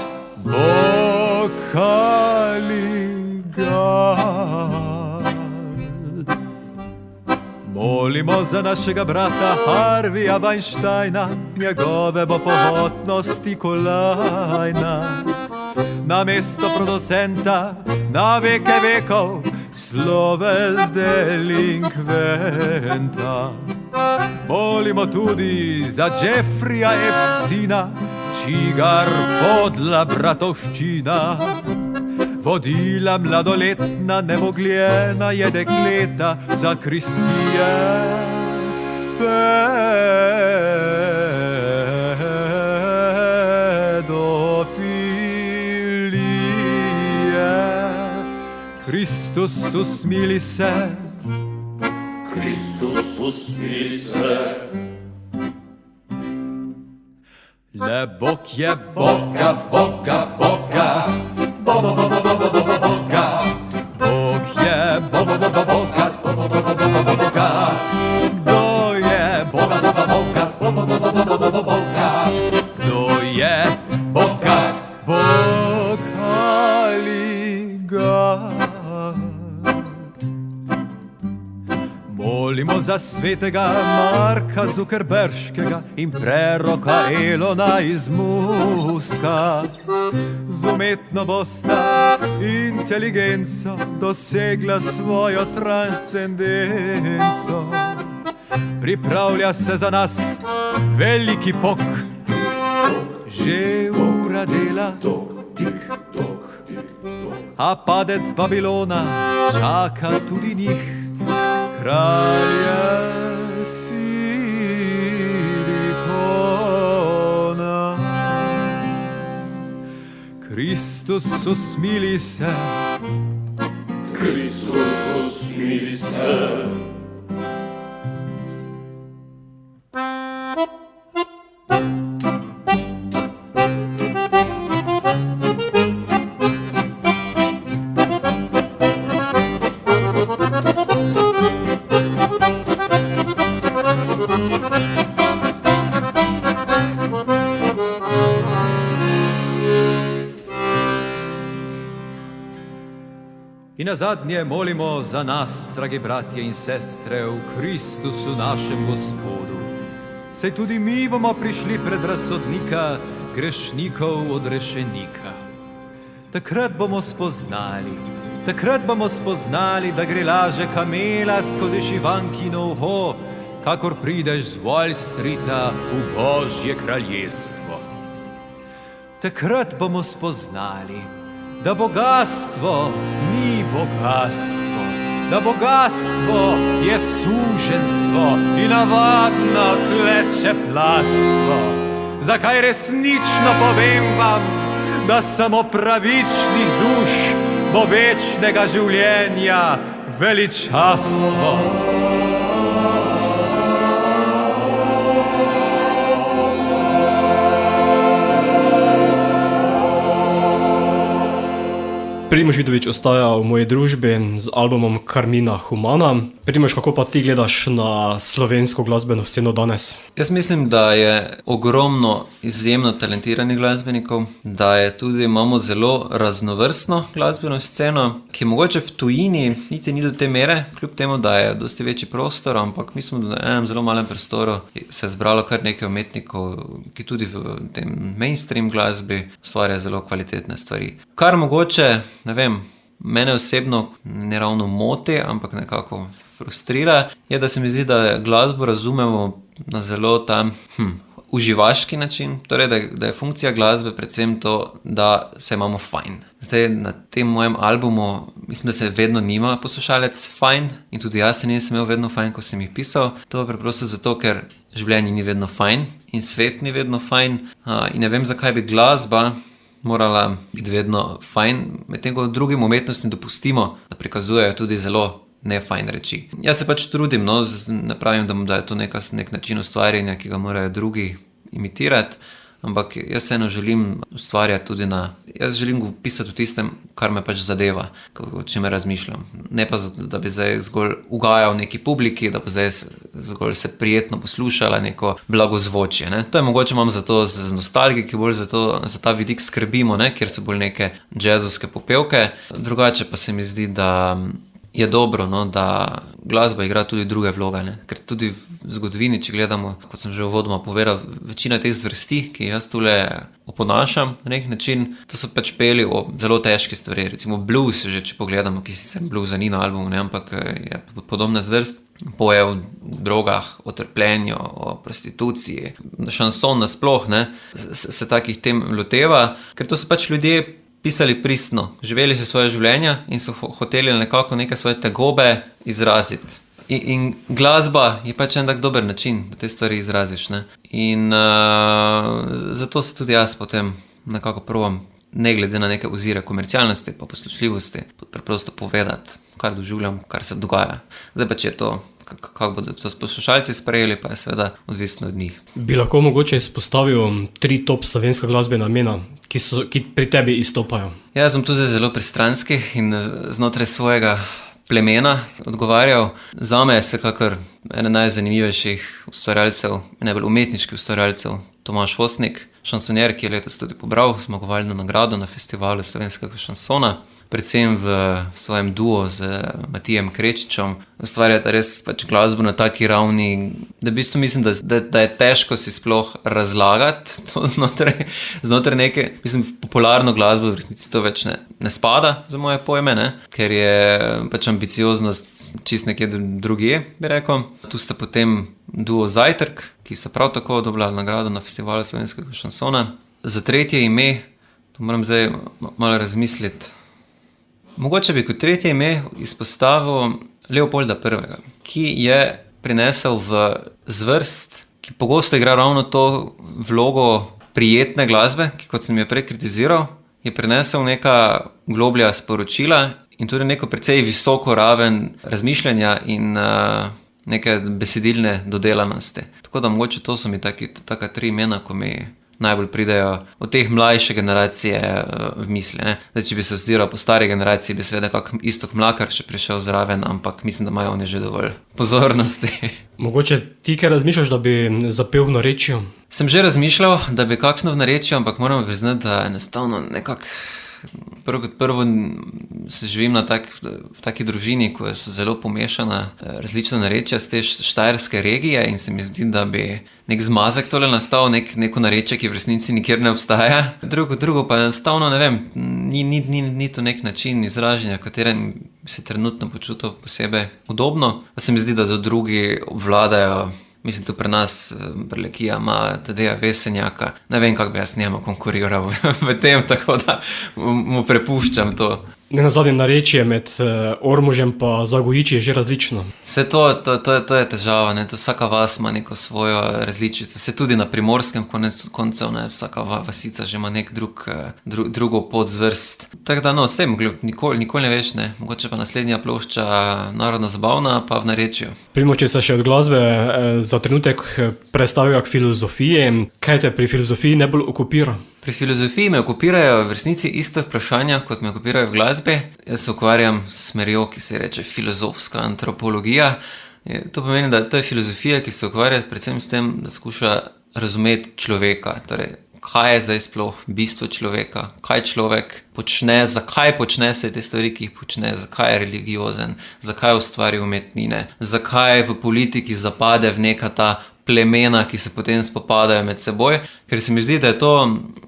Molimo za našega brata Harvija Weinsteina, njegove bo pohotnosti kolajna. Na mesto producenta na veke vekov sloves delinkventa. Molimo tudi za Jeffreya Epsteina, čigar podla bratovščina. Vodila mladoletna, nemogljena je dekleta za Kristije. Pedofilije. Kristus usmili se. Le Bog je bogat. Bog je bogat. Kdo je bogat? Kdo je bogat? Molimo za svetega Marka Zuckerberškega in preroka Elona iz Muska. Z umetno bosta inteligenco dosegla svojo transcendenco. Pripravlja se za nas veliki pok, že ura dela tik-tok. A padec Babilona čaka tudi njih, kralja Silikona. Kristus usmili se. In nazadnje molimo za nas, dragi bratje in sestre, v Kristusu našem Gospodu. Saj tudi mi bomo prišli pred razsodnika, grešnikov odrešenika. Takrat bomo spoznali, da gre laže kamela skozi šivankino uho, kakor prideš z Wall Streeta v Božje kraljestvo. Takrat bomo spoznali, da bogatstvo ni bogatstvo, da bogatstvo je suženstvo in navadno klečeplastvo. Zakaj resnično povem vam, da samo pravičnih duš bo večnega življenja veličastvo. Primož Vidovič ostaja v moji družbi z albumom Carmina Humana. Primož, kako pa ti gledaš na slovensko glasbeno sceno danes? Jaz mislim, da je ogromno izjemno talentiranih glasbenikov, da je tudi imamo zelo raznovrstno glasbeno sceno, ki mogoče v tujini niti ni do te mere, kljub temu, da je dosti večji prostor, ampak mi smo v enem zelo malem prostoru se je zbralo kar nekaj umetnikov, ki tudi v tem mainstream glasbi ustvarja zelo kvalitetne stvari. Kar mogoče, ne vem, mene osebno ne ravno moti, ampak nekako v frustrira, je, da se mi zdi, da glasbo razumemo na zelo uživaški način, torej da je funkcija glasbe predvsem to, da se imamo fajn. Zdaj na tem mojem albumu mislim, da se vedno nima poslušalec fajn in tudi jaz se nisem imel vedno fajn, ko sem jih pisal. To je preprosto zato, ker življenje ni vedno fajn in svet ni vedno fajn in ne vem, zakaj bi glasba morala biti vedno fajn, medtem ko drugim umetnostim dopustimo, da prikazujejo tudi zelo nefajn reči. Jaz se pač trudim, ne pravim, da je to nek način ustvarjanja, ki ga morajo drugi imitirati, ampak jaz eno želim ustvarjati tudi jaz želim pisati v tistem, kar me pač zadeva, o čem razmišljam. Ne pa, da bi zdaj zgolj ugajal neki publiki, da bo zdaj zgolj se prijetno poslušala neko blagozvočje. Ne? To je mogoče imam zato z nostalgiki, bolj za ta vidik skrbimo, ne? Kjer so bolj neke jazzovske popevke. Drugače pa se mi zdi, da je dobro, da glasba igra tudi druge vloge, ne? Ker tudi v zgodovini, če gledamo, kot sem že uvodoma povedal, večina teh zvrsti, ki jaz tule oponašam na nek način, to so pač peli o zelo težki stvari, recimo blues, že če pogledamo, ki sicer bluesa ni na albumu, ne? Ampak je podobna zvrst, poje o drogah, o trpljenju, o prostituciji, šanson nasploh, ne? Se takih tem loteva, ker to so pač ljudje pisali pristno, živeli so svoje življenja in so hoteli nekako neke svoje tegobe izraziti. In glasba je pač en tak dober način, da te stvari izraziš, ne? In zato se tudi jaz potem nekako provam, ne glede na neke ozire komercialnosti pa poslušljivosti, preprosto povedati, kar doživljam, kar se dogaja. Zdaj pa če je to, kako bodo to poslušalci sprejeli, pa je seveda odvisno od njih. Bi lahko mogoče izpostavil 3 top slovenska glasbena imena, ki pri tebi izstopajo? Jaz bom tudi zelo pristranski in znotraj svojega plemena odgovarjal. Zame je vsekakor eden najzanimivejših ustvarjalcev, najbolj umetniških ustvarjalcev, Tomaž Hostnik, šansonjer, ki je letos tudi pobral zmagovalno nagrado na festivalu slovenskega šansona, predvsem v svojem duo z Matijem Krečičem. Ustvarjata res pač glasbo na taki ravni, da v bistvu mislim, da je težko si sploh razlagati to znotraj neke, mislim, popularno glasbo v resnici to več ne spada za moje pojme, ne? Ker je pač ambicioznost čist nekje drugje, bi rekel. Tu sta potem duo Zajtrk, ki sta prav tako dobila nagrado na festivalu slovenskega šansona. Za tretje ime, to moram zdaj malo razmisliti, mogoče bi kot tretje ime izpostavil Leopolda I., ki je prinesel v zvrst, ki pogosto igra ravno to vlogo prijetne glasbe, ki kot sem jo prej kritiziral, je prinesel neka globlja sporočila in tudi neko precej visoko raven razmišljanja in neke besedilne dodelanosti. Tako da mogoče to so mi taka 3 imena, ko mi najbolj pridejo od teh mlajše generacije v misli. Ne? Zdaj, če bi se oziral po stari generaciji, bi seveda kak Iztok Mlakar še prišel zraven, ampak mislim, da imajo oni že dovolj pozornosti. Mogoče ti, kaj razmišljaš, da bi zapel v narečju? Sem že razmišljal, da bi kakšno v narečju, ampak moram priznati, da enostavno nekako prvo se živim v taki družini, ko so zelo pomešana različna narečja z te štajerske regije in se mi zdi, da bi nek zmazek tole nastal, neko narečje, ki v resnici nikjer ne obstaja. Drugo pa enostavno, ne vem, ni to nek način izražanja, v katerem se trenutno počutil posebej udobno. Pa se mi zdi, da drugi obvladajo. Mislim, tu pri nas Brlekija ima Tadeja Vesenjaka. Ne vem, kako bi jaz njemu konkuriral v tem, tako da mu prepuščam to. Nenazadnje narečje med Ormožem pa Zagojiči je že različno. Se to je težava, ne? To vsaka vas ima neko svojo različico. Se tudi na primorskem koncev, ne? Vsaka vasica že ima nek drugo podzvrst. Tako da no, vsem, nikoli ne veš, ne? Mogoče pa naslednja plošča narodno zabavna, pa v narečju. Primo, če se še od glasbe za trenutek predstavijo k filozofiji, kaj te pri filozofiji najbolj okupira? Pri filozofiji me okupirajo v resnici iste vprašanja, kot me okupirajo v glasbi. Jaz se ukvarjam s smerjo, ki se reče filozofska antropologija. To pomeni, da to je filozofija, ki se ukvarja predvsem s tem, da skuša razumeti človeka. Torej, kaj je zdaj sploh bistvo človeka, kaj človek počne, zakaj počne vse te stvari, ki jih počne, zakaj je religiozen, zakaj ustvari umetnine, zakaj v politiki zapade v neka ta plemena, ki se potem spopadajo med seboj, ker se mi zdi, da je to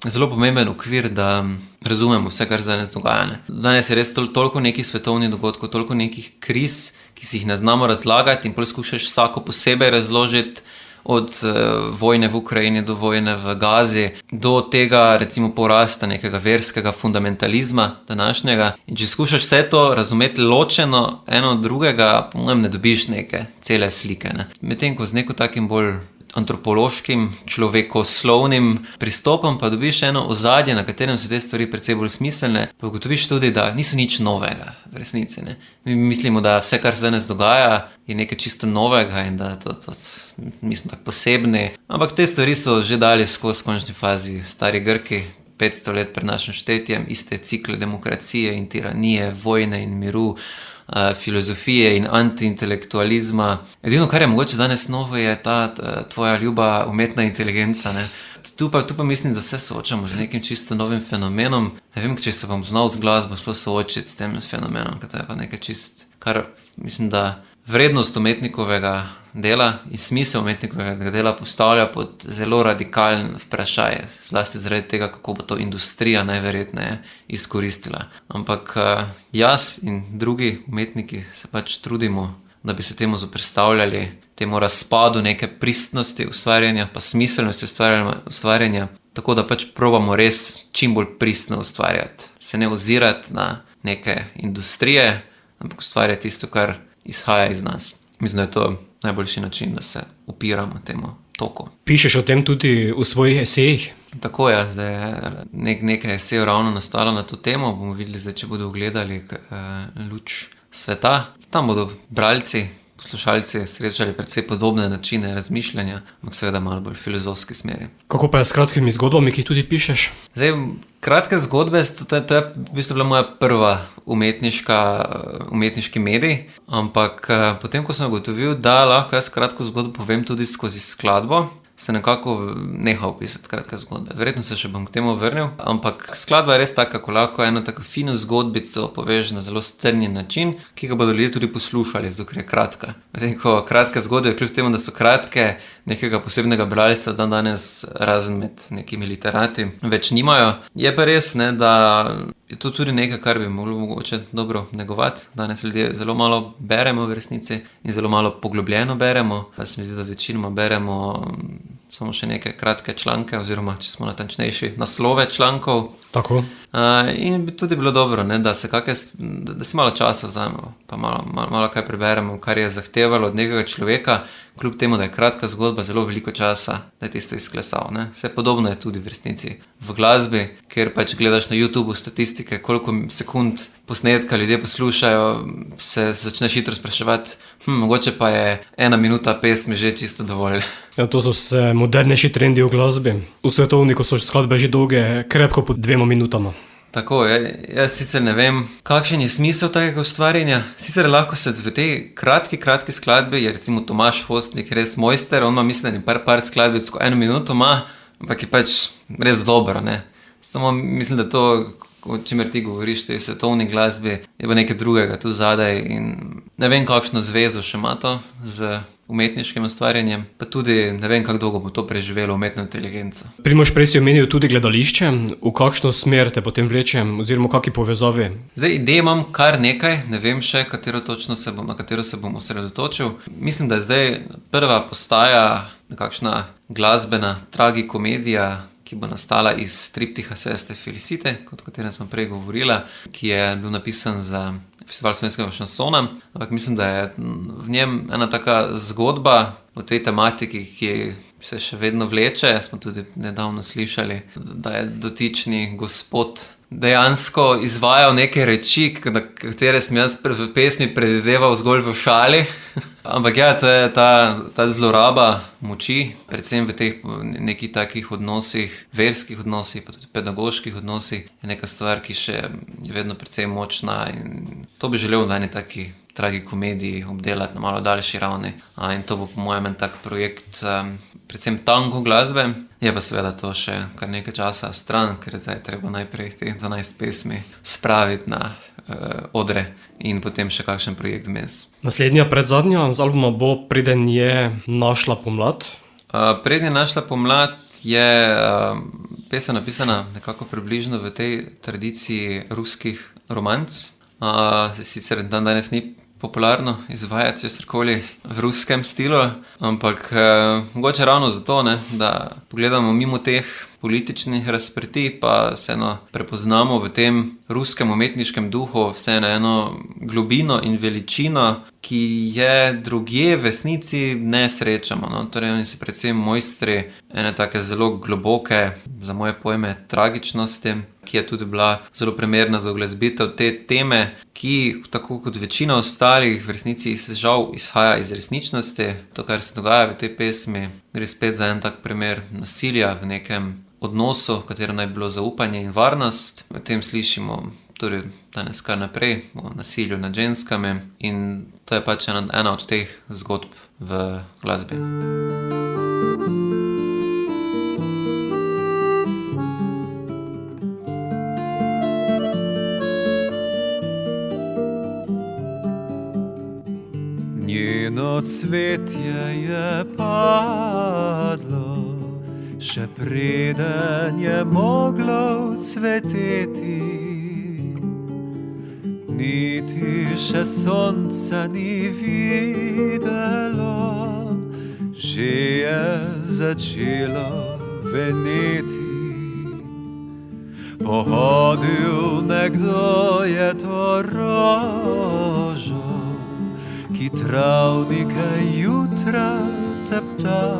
zelo pomemben okvir, da razumemo vse, kar se danes dogaja. Ne. Danes je res toliko nekih svetovnih dogodkov, toliko nekih kriz, ki si jih ne znamo razlagati in poskušaš vsako posebej razložiti, od vojne v Ukrajini do vojne v Gazi, do tega recimo porasta nekega verskega fundamentalizma današnjega. In če skušaš vse to razumeti ločeno eno od drugega, po mojem ne dobiš neke cele slike. Ne. Medtem ko z neko takim bolj antropološkim, človekoslovnim pristopom pa dobiš eno ozadje, na katerem so te stvari precej bolj smiselne, pa ugotoviš tudi, da niso nič novega v resnici. Ne. Mi mislimo, da vse, kar se danes dogaja, je nekaj čisto novega in da mi smo tako posebni. Ampak te stvari so že dali skozi v končni fazi stari Grki, 500 let pred našim štetjem, iste cikle demokracije in tiranije, vojne in miru, filozofije in antiintelektualizma. Edino, kar je mogoče danes novo, je ta tvoja ljuba umetna inteligenca. Ne? Tu pa mislim, da se soočamo z nekim čisto novim fenomenom. Ne vem, če se bom znal z glasbo sploh soočiti s tem fenomenom, ker to je pa nekaj čist, kar mislim, da vrednost umetnikovega dela in smisel umetnikovega dela postavlja pod zelo radikalen vprašaj, zlasti zaradi tega, kako bo to industrija najverjetneje izkoristila. Ampak jaz in drugi umetniki se pač trudimo, da bi se temu zoperstavljali, temu razpadu neke pristnosti ustvarjanja, pa smiselnosti ustvarjanja, tako da pač probamo res čim bolj pristno ustvarjati. Se ne ozirati na neke industrije, ampak ustvarjati tisto, kar izhaja iz nas. Mislim, da je to najboljši način, da se upiramo temu toku. Pišeš o tem tudi v svojih esejih? Tako je, zdaj je nekaj esejev ravno nastalo na to temo. Bomo videli zdaj, če bodo gledali luč sveta. Tam bodo bralci, poslušalci srečali precej podobne načine razmišljanja, ampak seveda malo bolj filozofski smeri. Kako pa je s kratkimi zgodbami, ki jih tudi pišeš? Zdaj, kratke zgodbe, to je v bistvu bila moja prva umetniški medij, ampak potem, ko sem ugotovil, da lahko jaz kratko zgodbo povem tudi skozi skladbo, se nekako nehal pisati kratke zgodbe. Verjetno se še bom k temu vrnil, ampak skladba je res taka, ko lahko eno tako fino zgodbico povežeš na zelo strnjen način, ki ga bodo ljudje tudi poslušali, zato ker je kratka. Medtem ko kratke zgodbe, kljub temu, da so kratke, nekega posebnega bralstva dan danes, razen med nekimi literati, več nimajo. Je pa res, ne, da je to tudi nekaj, kar bi moglo mogoče dobro negovati. Danes ljudje zelo malo beremo v resnici in zelo malo poglobljeno beremo. Pa se mi zdi, da večinoma beremo samo še neke kratke članke, oziroma, če smo natančnejši, naslove člankov. Tako. In bi tudi bilo dobro, ne, da si malo časa vzamemo, pa malo kaj preberemo, kar je zahtevalo od nekega človeka, kljub temu, da je kratka zgodba, zelo veliko časa, da je tisto izklesal. Ne. Vse podobno je tudi v resnici v glasbi, kjer pač gledaš na YouTubeu statistike, koliko sekund posnetka ljudje poslušajo, se začneš hitro spraševati, mogoče pa je 1 minuta pesmi že čisto dovolj. Ja, to so se modernejši trendi v glasbi. V svetovniku so skladbe že dolge, krepko pod 2 minutama. Tako, jaz sicer ne vem, kakšen je smisel takega ustvarjanja. Sicer lahko se v tej kratki skladbi, je recimo Tomaž Hostnik res mojster, on ima mislim, par skladbic, ko 1 minuto ima, ampak je pač res dobro, ne. Samo mislim, da to, o čemer ti govoriš, tej svetovni glasbi, je pa nekaj drugega tu zadaj in ne vem, kakšno zvezo še ima to z umetniškim ustvarjanjem, pa tudi ne vem, kako dolgo bo to preživelo umetno inteligenco. Primož, prej si omenil tudi gledališče. V kakšno smer te potem vleče, oziroma kakšni povezavi? Zdaj, idej imam kar nekaj, ne vem še, na katero se bom osredotočil. Mislim, da je zdaj prva postaja nekakšna glasbena tragikomedija, ki bo nastala iz triptiha Sestre Felicite, o katerem smo prej govorila, ki je bil napisan za Festival slovenskega šansona, ampak mislim, da je v njem ena taka zgodba o tej tematiki, ki se še vedno vleče. Smo tudi nedavno slišali, da je dotični gospod dejansko izvajal neke reči, katere sem jaz v pesmi predvideval zgolj v šali. Ampak ja, to je ta zloraba moči, predvsem v teh nekih takih odnosih, verskih odnosih, pa tudi pedagoških odnosih, je neka stvar, ki še je vedno precej močna in to bi želel v eni taki tragikomediji obdelati na malo daljši ravni. In to bo po mojem en tak projekt, predvsem tango glasbe. Je pa seveda to še kar nekaj časa stran, ker zdaj treba najprej teh 12 pesmi spraviti na odre in potem še kakšen projekt vmes. Naslednja, predzadnja z albuma bo Preden je našla pomlad. Prednje našla pomlad je pesem napisana nekako približno v tej tradiciji ruskih romanc. Sicer dan danes ni popularno izvajati česarkoli v ruskem stilu, ampak mogoče ravno zato, ne, da pogledamo mimo teh političnih razprtij, pa vseeno prepoznamo v tem ruskem umetniškem duhu vseeno eno globino in veličino, ki je drugje v resnici ne srečamo. No? Torej, oni so predvsem mojstri ene take zelo globoke, za moje pojme, tragičnosti, ki je tudi bila zelo primerna za uglasbitev te teme, ki, tako kot večina ostalih, v resnici žal izhaja iz resničnosti. To, kar se dogaja v tej pesmi, gre spet za en tak primer nasilja v nekem odnosu, v katerem naj bi bilo zaupanje in varnost. V tem slišimo torej danes kar naprej o nasilju nad ženskami in to je pač ena od teh zgodb v glasbi. Njeno cvetje je padlo, še preden je moglo cveteti. Niti še sonca ni videlo, že je začelo veneti. Pohodil nekdo je to rožo, ki travnike jutra tepta.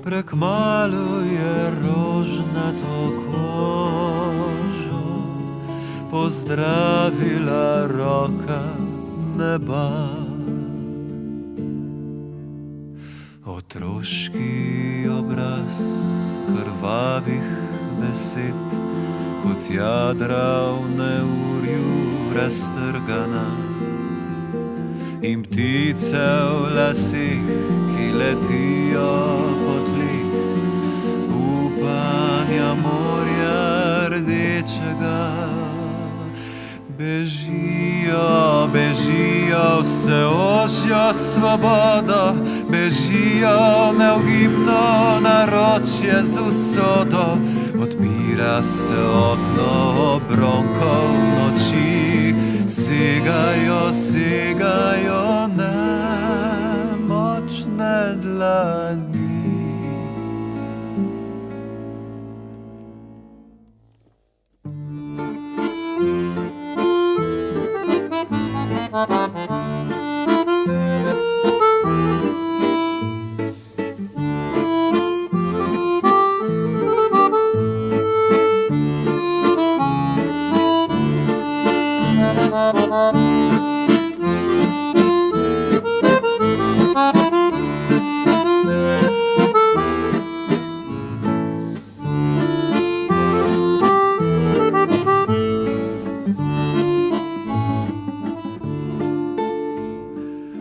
Prekmalu je rožnato kožo pozdravila roka neba. Otroški obraz krvavih besed, kot jadra v neurju raztrgana, in ptice v lasih, ki letijo po tlih, upanja morja rdečega. Bežijo, bežijo vse ožjo svobodo, bežijo neugibno naročje z usodo. Odpira se okno obronkov noči, segajo, segajo nemočne dlani.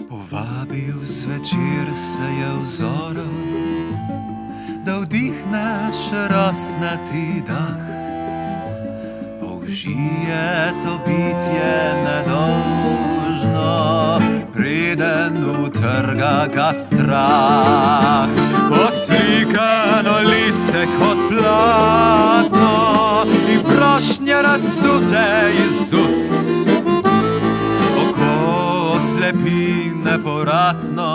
Povabil zvečer se je vzoril, da vdihneš rosnati dah. Použije to bitje nedolžno, preden utrga ga strah. Poslikano lice kot platno in prošnje razsute iz ust. Oko slepi nepovratno,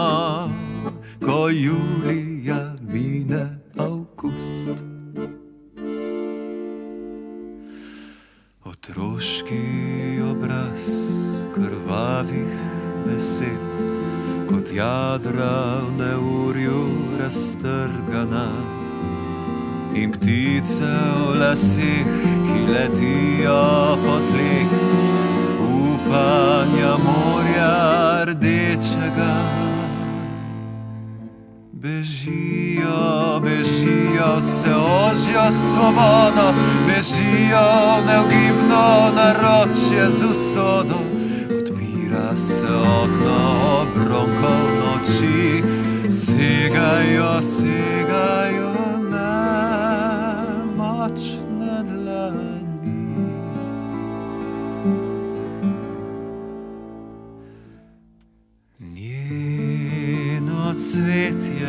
ko julija mine avgust. Otroški obraz krvavih besed, kot jadra v neurju raztrgana, in ptice v lasih, ki letijo po tleh, upanja morja rdečega. Bežijo, bežijo vse ožjo svobodo, bežijo neugibno naročje z usodo. Odpira se okno obronkov noči, segajo, segajo nemočne dlani. Njeno cvetje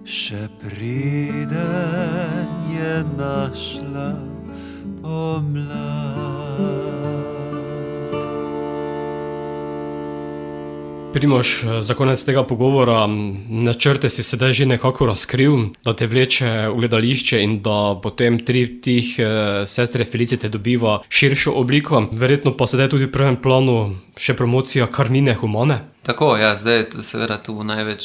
Še preden je našla pomlad. Primož, za konec tega pogovora, načrte si sedaj že nekako razkril, da te vleče v gledališče in da potem triptih sestre Felicite dobiva širšo obliko, verjetno pa sedaj tudi v prvem planu še promocija Carmine Humane. Tako, ja, zdaj je seveda tu največ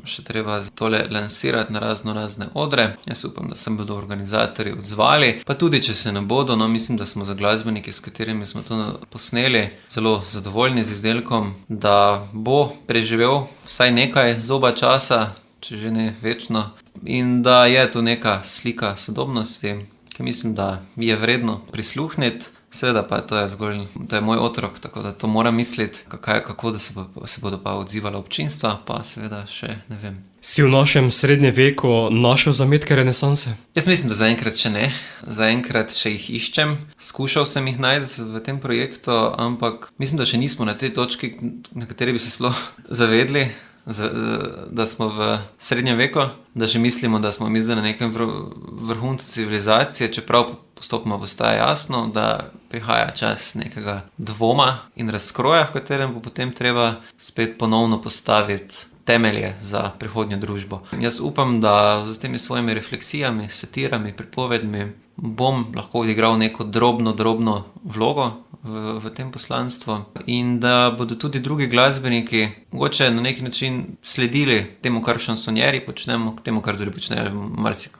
še treba tole lansirati na razne odre. Jaz upam, da se bodo organizatorji odzvali, pa tudi, če se ne bodo, no, mislim, da smo za glasbeniki, s katerimi smo to posneli, zelo zadovoljni z izdelkom, da bo preživel vsaj nekaj zoba časa, če že ne večno, in da je tu neka slika sodobnosti, ki mislim, da je vredno prisluhniti. Seveda pa to je moj otrok, tako da to moram misliti, kako da se bodo pa odzivala občinstva, pa seveda še ne vem. Si v našem srednjem veku našel zametke renesanse? Jaz mislim, da zaenkrat še ne. Zaenkrat še jih iščem. Skušal sem jih najti v tem projektu, ampak mislim, da še nismo na tej točki, na kateri bi se sploh zavedli, da smo v srednjem veku, da še mislimo, da smo mi zdaj na nekem vrhuncu civilizacije, čeprav postopoma postaje jasno, da prihaja čas nekega dvoma in razkroja, v katerem bo potem treba spet ponovno postaviti temelje za prihodnjo družbo. Jaz upam, da z temi svojimi refleksijami, satirami, pripovedmi bom lahko odigral neko drobno vlogo v tem poslanstvu in da bodo tudi drugi glasbeniki mogoče na neki način sledili temu, kar šansonjeri počnemo, temu, kar tudi počnejo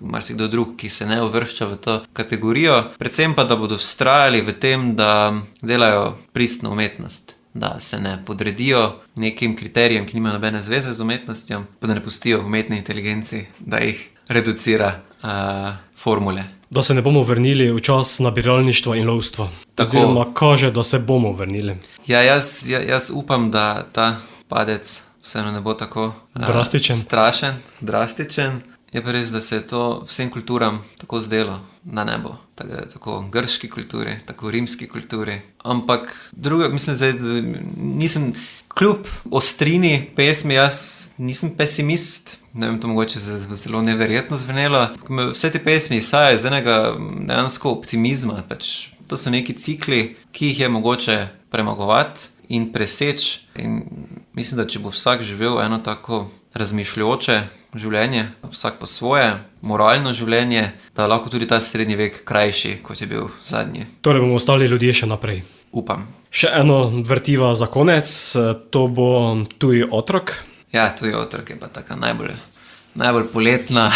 marsikdo drug, ki se ne uvršča v to kategorijo, predvsem pa, da bodo vztrajali v tem, da delajo pristno umetnost, da se ne podredijo nekim kriterijem, ki nimajo nobene zveze z umetnostjo, pa da ne pustijo umetni inteligenci, da jih reducira formule. Da se ne bomo vrnili v čas nabiralništva in lovstva. Oziroma kaže, da se bomo vrnili. Ja, jaz upam, da ta padec vseeno ne bo tako drastičen. Strašen, drastičen. Je pa res, da se je to vsem kulturam tako zdelo, da ne bo. Tako grški kulturi, tako rimski kulturi. Ampak mislim, nisem, kljub ostrini pesmi, jaz nisem pesimist. Ne vem, to mogoče zelo neverjetno zvenelo. Vse te pesmi izhajajo iz enega dejansko optimizma. To so neki cikli, ki jih je mogoče premagovati in preseči. In mislim, da če bo vsak živel eno tako razmišljajoče življenje, vsak po svoje, moralno življenje, da lahko tudi ta srednji vek krajši, kot je bil zadnji. Torej bomo ostali ljudje še naprej. Upam. Še eno vrtiva za konec, to bo Tuji otrok. Ja, Tuji otrok je pa taka najbolj poletna.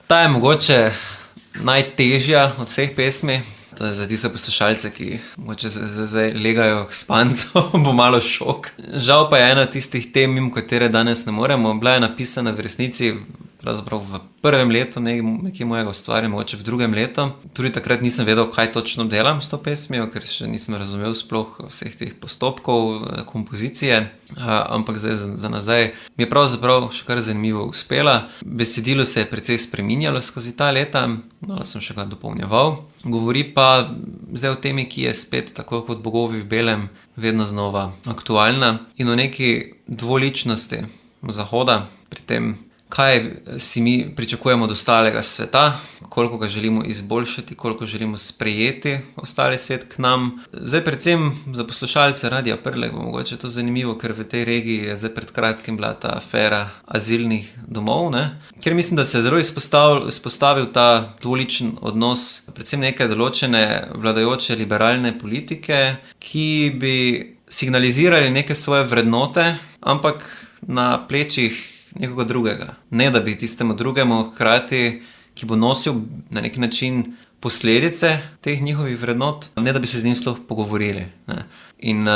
Ta je mogoče najtežja od vseh pesmi. To je za tiste poslušalce, ki mogoče zdaj legajo k spancu, bo malo šok. Žal pa je ena tistih tem, mimo katere danes ne moremo. Bila je napisana v resnici pravzaprav v prvem letu nekaj mojega ustvarjanja, mogoče v drugem letu. Tudi takrat nisem vedel, kaj točno delam s to pesmijo, ker še nisem razumel sploh vseh teh postopkov kompozicije. Ampak zdaj za nazaj mi je pravzaprav še kar zanimivo uspela. Besedilo se je precej spreminjalo skozi ta leta, malo sem še ga dopolnjeval. Govori pa zdaj o temi, ki je spet tako kot bogovi v belem vedno znova aktualna in o neki dvoličnosti Zahoda, pri tem, kaj si mi pričakujemo od ostalega sveta, koliko ga želimo izboljšati, koliko želimo sprejeti ostali svet k nam. Zdaj predvsem za poslušalce Radia Prlek bo mogoče to zanimivo, ker v tej regiji je zdaj pred kratkim bila ta afera azilnih domov, ne? Ker mislim, da se je zelo izpostavil ta dvoličen odnos, predvsem neke določene vladajoče liberalne politike, ki bi signalizirali neke svoje vrednote, ampak na plečih nekoga drugega. Ne, da bi tistemu drugemu hkrati, ki bo nosil na nek način posledice teh njihovih vrednot, ne da bi se z njim sploh pogovorili. Ne. In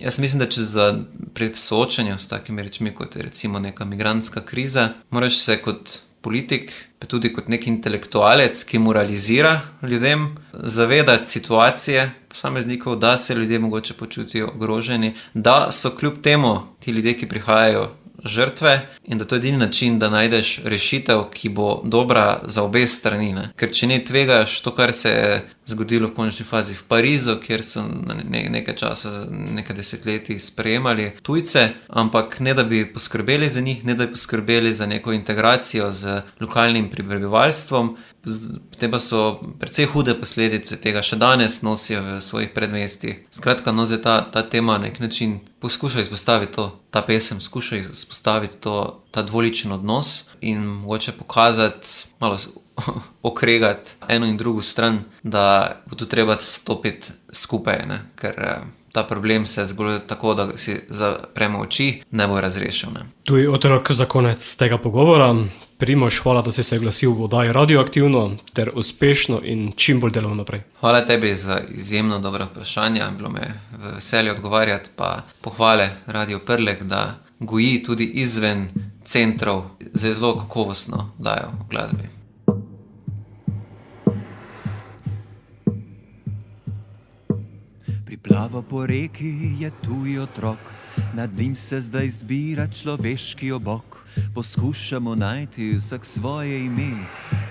jaz mislim, da pri soočanju s takimi rečmi, kot je recimo neka migrantska kriza, moraš se kot politik, pa tudi kot nek intelektualec, ki moralizira ljudem, zavedati situacije posameznikov, da se ljudje mogoče počutijo ogroženi, da so kljub temu ti ljudje, ki prihajajo, žrtve in da to je edini način, da najdeš rešitev, ki bo dobra za obe strani. Ne? Ker če ne tvegaš to, kar se je zgodilo v končni fazi v Parizu, kjer so nekaj časa, nekaj desetletij sprejemali tujce, ampak ne da bi poskrbeli za njih, ne da bi poskrbeli za neko integracijo z lokalnim prebivalstvom, potem pa so precej hude posledice tega še danes nosijo v svojih predmestih. Skratka, no, zdaj ta tema na nek način poskuša izpostaviti to, ta pesem skuša izpostaviti ta dvoličen odnos in mogoče pokazati, malo okregati eno in drugo stran, da bo tu treba stopiti skupaj, ne? Ker ta problem se zgolj tako, da si zapremo oči, ne bo razrešil. Ne? Tu je otrok za konec tega pogovora. Primož, hvala, da si se glasil v oddaji Radioaktivno ter uspešno in čim bolj delal naprej. Hvala tebi za izjemno dobra vprašanja, bilo me veselje odgovarjati, pa pohvale Radio Prlek, da goji tudi izven centrov zelo kakovostno dajo v glasbi. Priplava po reki je tuj otrok, nad njim se zdaj zbira človeški obok. Poskušamo najti vsak svoje ime,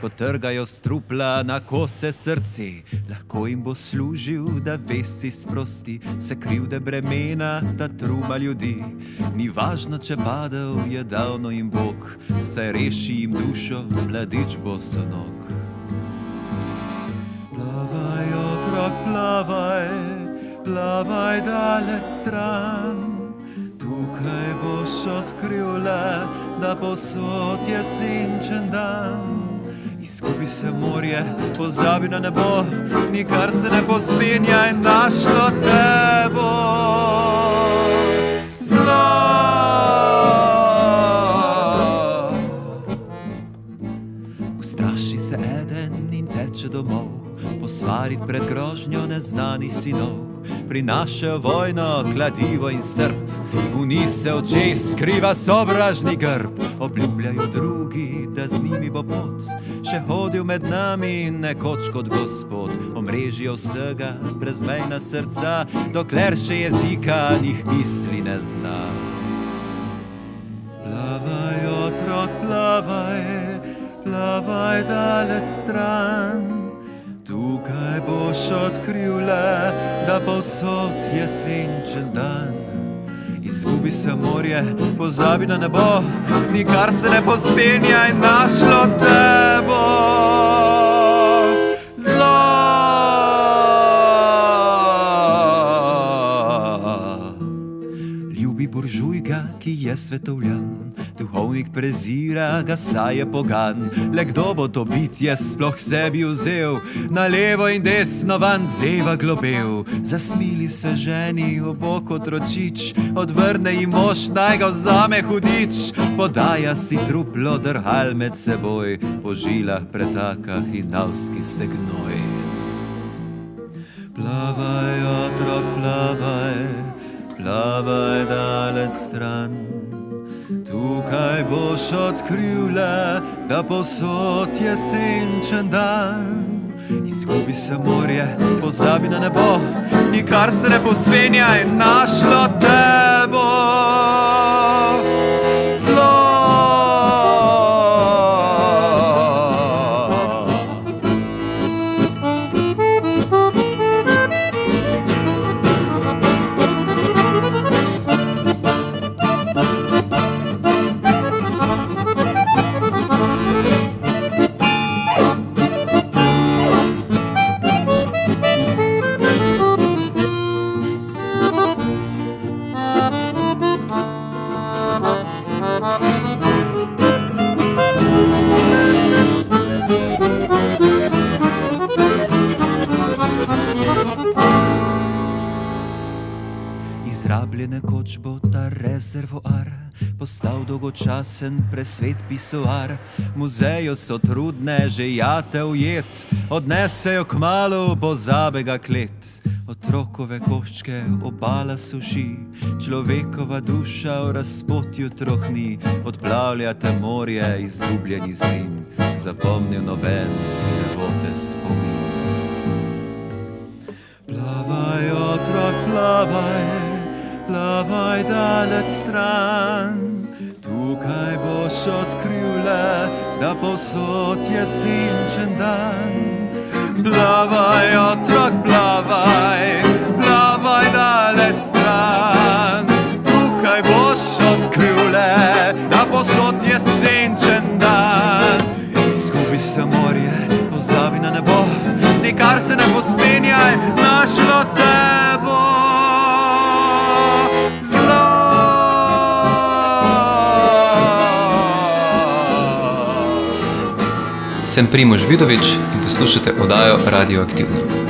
ko trgajo strupla na kose srce. Lahko jim bo služil, da vesi sprosti se krivde bremena, ta truma ljudi. Ni važno, če padel je davno jim Bog, saj reši jim dušo mladič bosonog. Plavaj, otrok, plavaj, plavaj daleč stran. Tukaj boš odkril le, da posod je senčen dan. Izgubi se morje, pozabi na nebo, nikar se ne pospenja in našlo te bo. Zlo! Ustraši se eden in teče domov, posvarit pred grožnjo neznanih sinov. Prinašajo vojno, kladivo in srp, v njih se očeh skriva sovražni grb. Obljubljajo drugi, da z njimi bo pot, še hodil med nami nekoč kot gospod. Omrežijo vsega, brezmejna srca, dokler še jezika njih misli ne zna. Plavaj, otrok, plavaj, plavaj daleč stran. Tukaj boš odkril le, da povsod je senčen dan. Izgubi se morje, pozabi na nebo, nikar se ne pospenja in našlo te bo. Zlo! Ljubi buržujga, ki je svetovljan, duhovnik prezira ga, saj je pogan. Le kdo bo to bitje sploh sebi vzel, na levo in desno van zeva globel. Zasmili se ženi obok otročič, odvrne ji mož, naj ga vzame hudič. Podaja si truplo drhal med seboj, po žilah pretaka hinavski se gnoj. Plavaj, otrok, plavaj, plavaj daleč stran. Tukaj boš odkril le, da povsod je senčen dan. Izgubi se morje, pozabi na nebo, nikar se ne pospenja in našlo te bo. Zlo! Izrabljene koč bo ta rezervoar postal dolgočasen presvet pisoar. Muzeju so trudne že jate ujet, odnesejo kmalu pozabega klet. Otrokove koščke obala suši, človekova duša v razpotju trohni. Odplavlja te morje, izgubljeni sin, zapomnil noben si ne bo te spomin. Plavaj, otrok, plavaj, plavaj daleč stran. Tukaj boš odkril le, da povsod je senčen dan. Plavaj, otrok, plavaj, plavaj daleč stran. Tukaj boš odkril le, da posod je senčen dan. Izgubi se morje, pozabi na nebo, nikar se ne pospenjaj, našlo te bo zlo. Sem Primož Vidovič in poslušate oddajo Radioaktivno.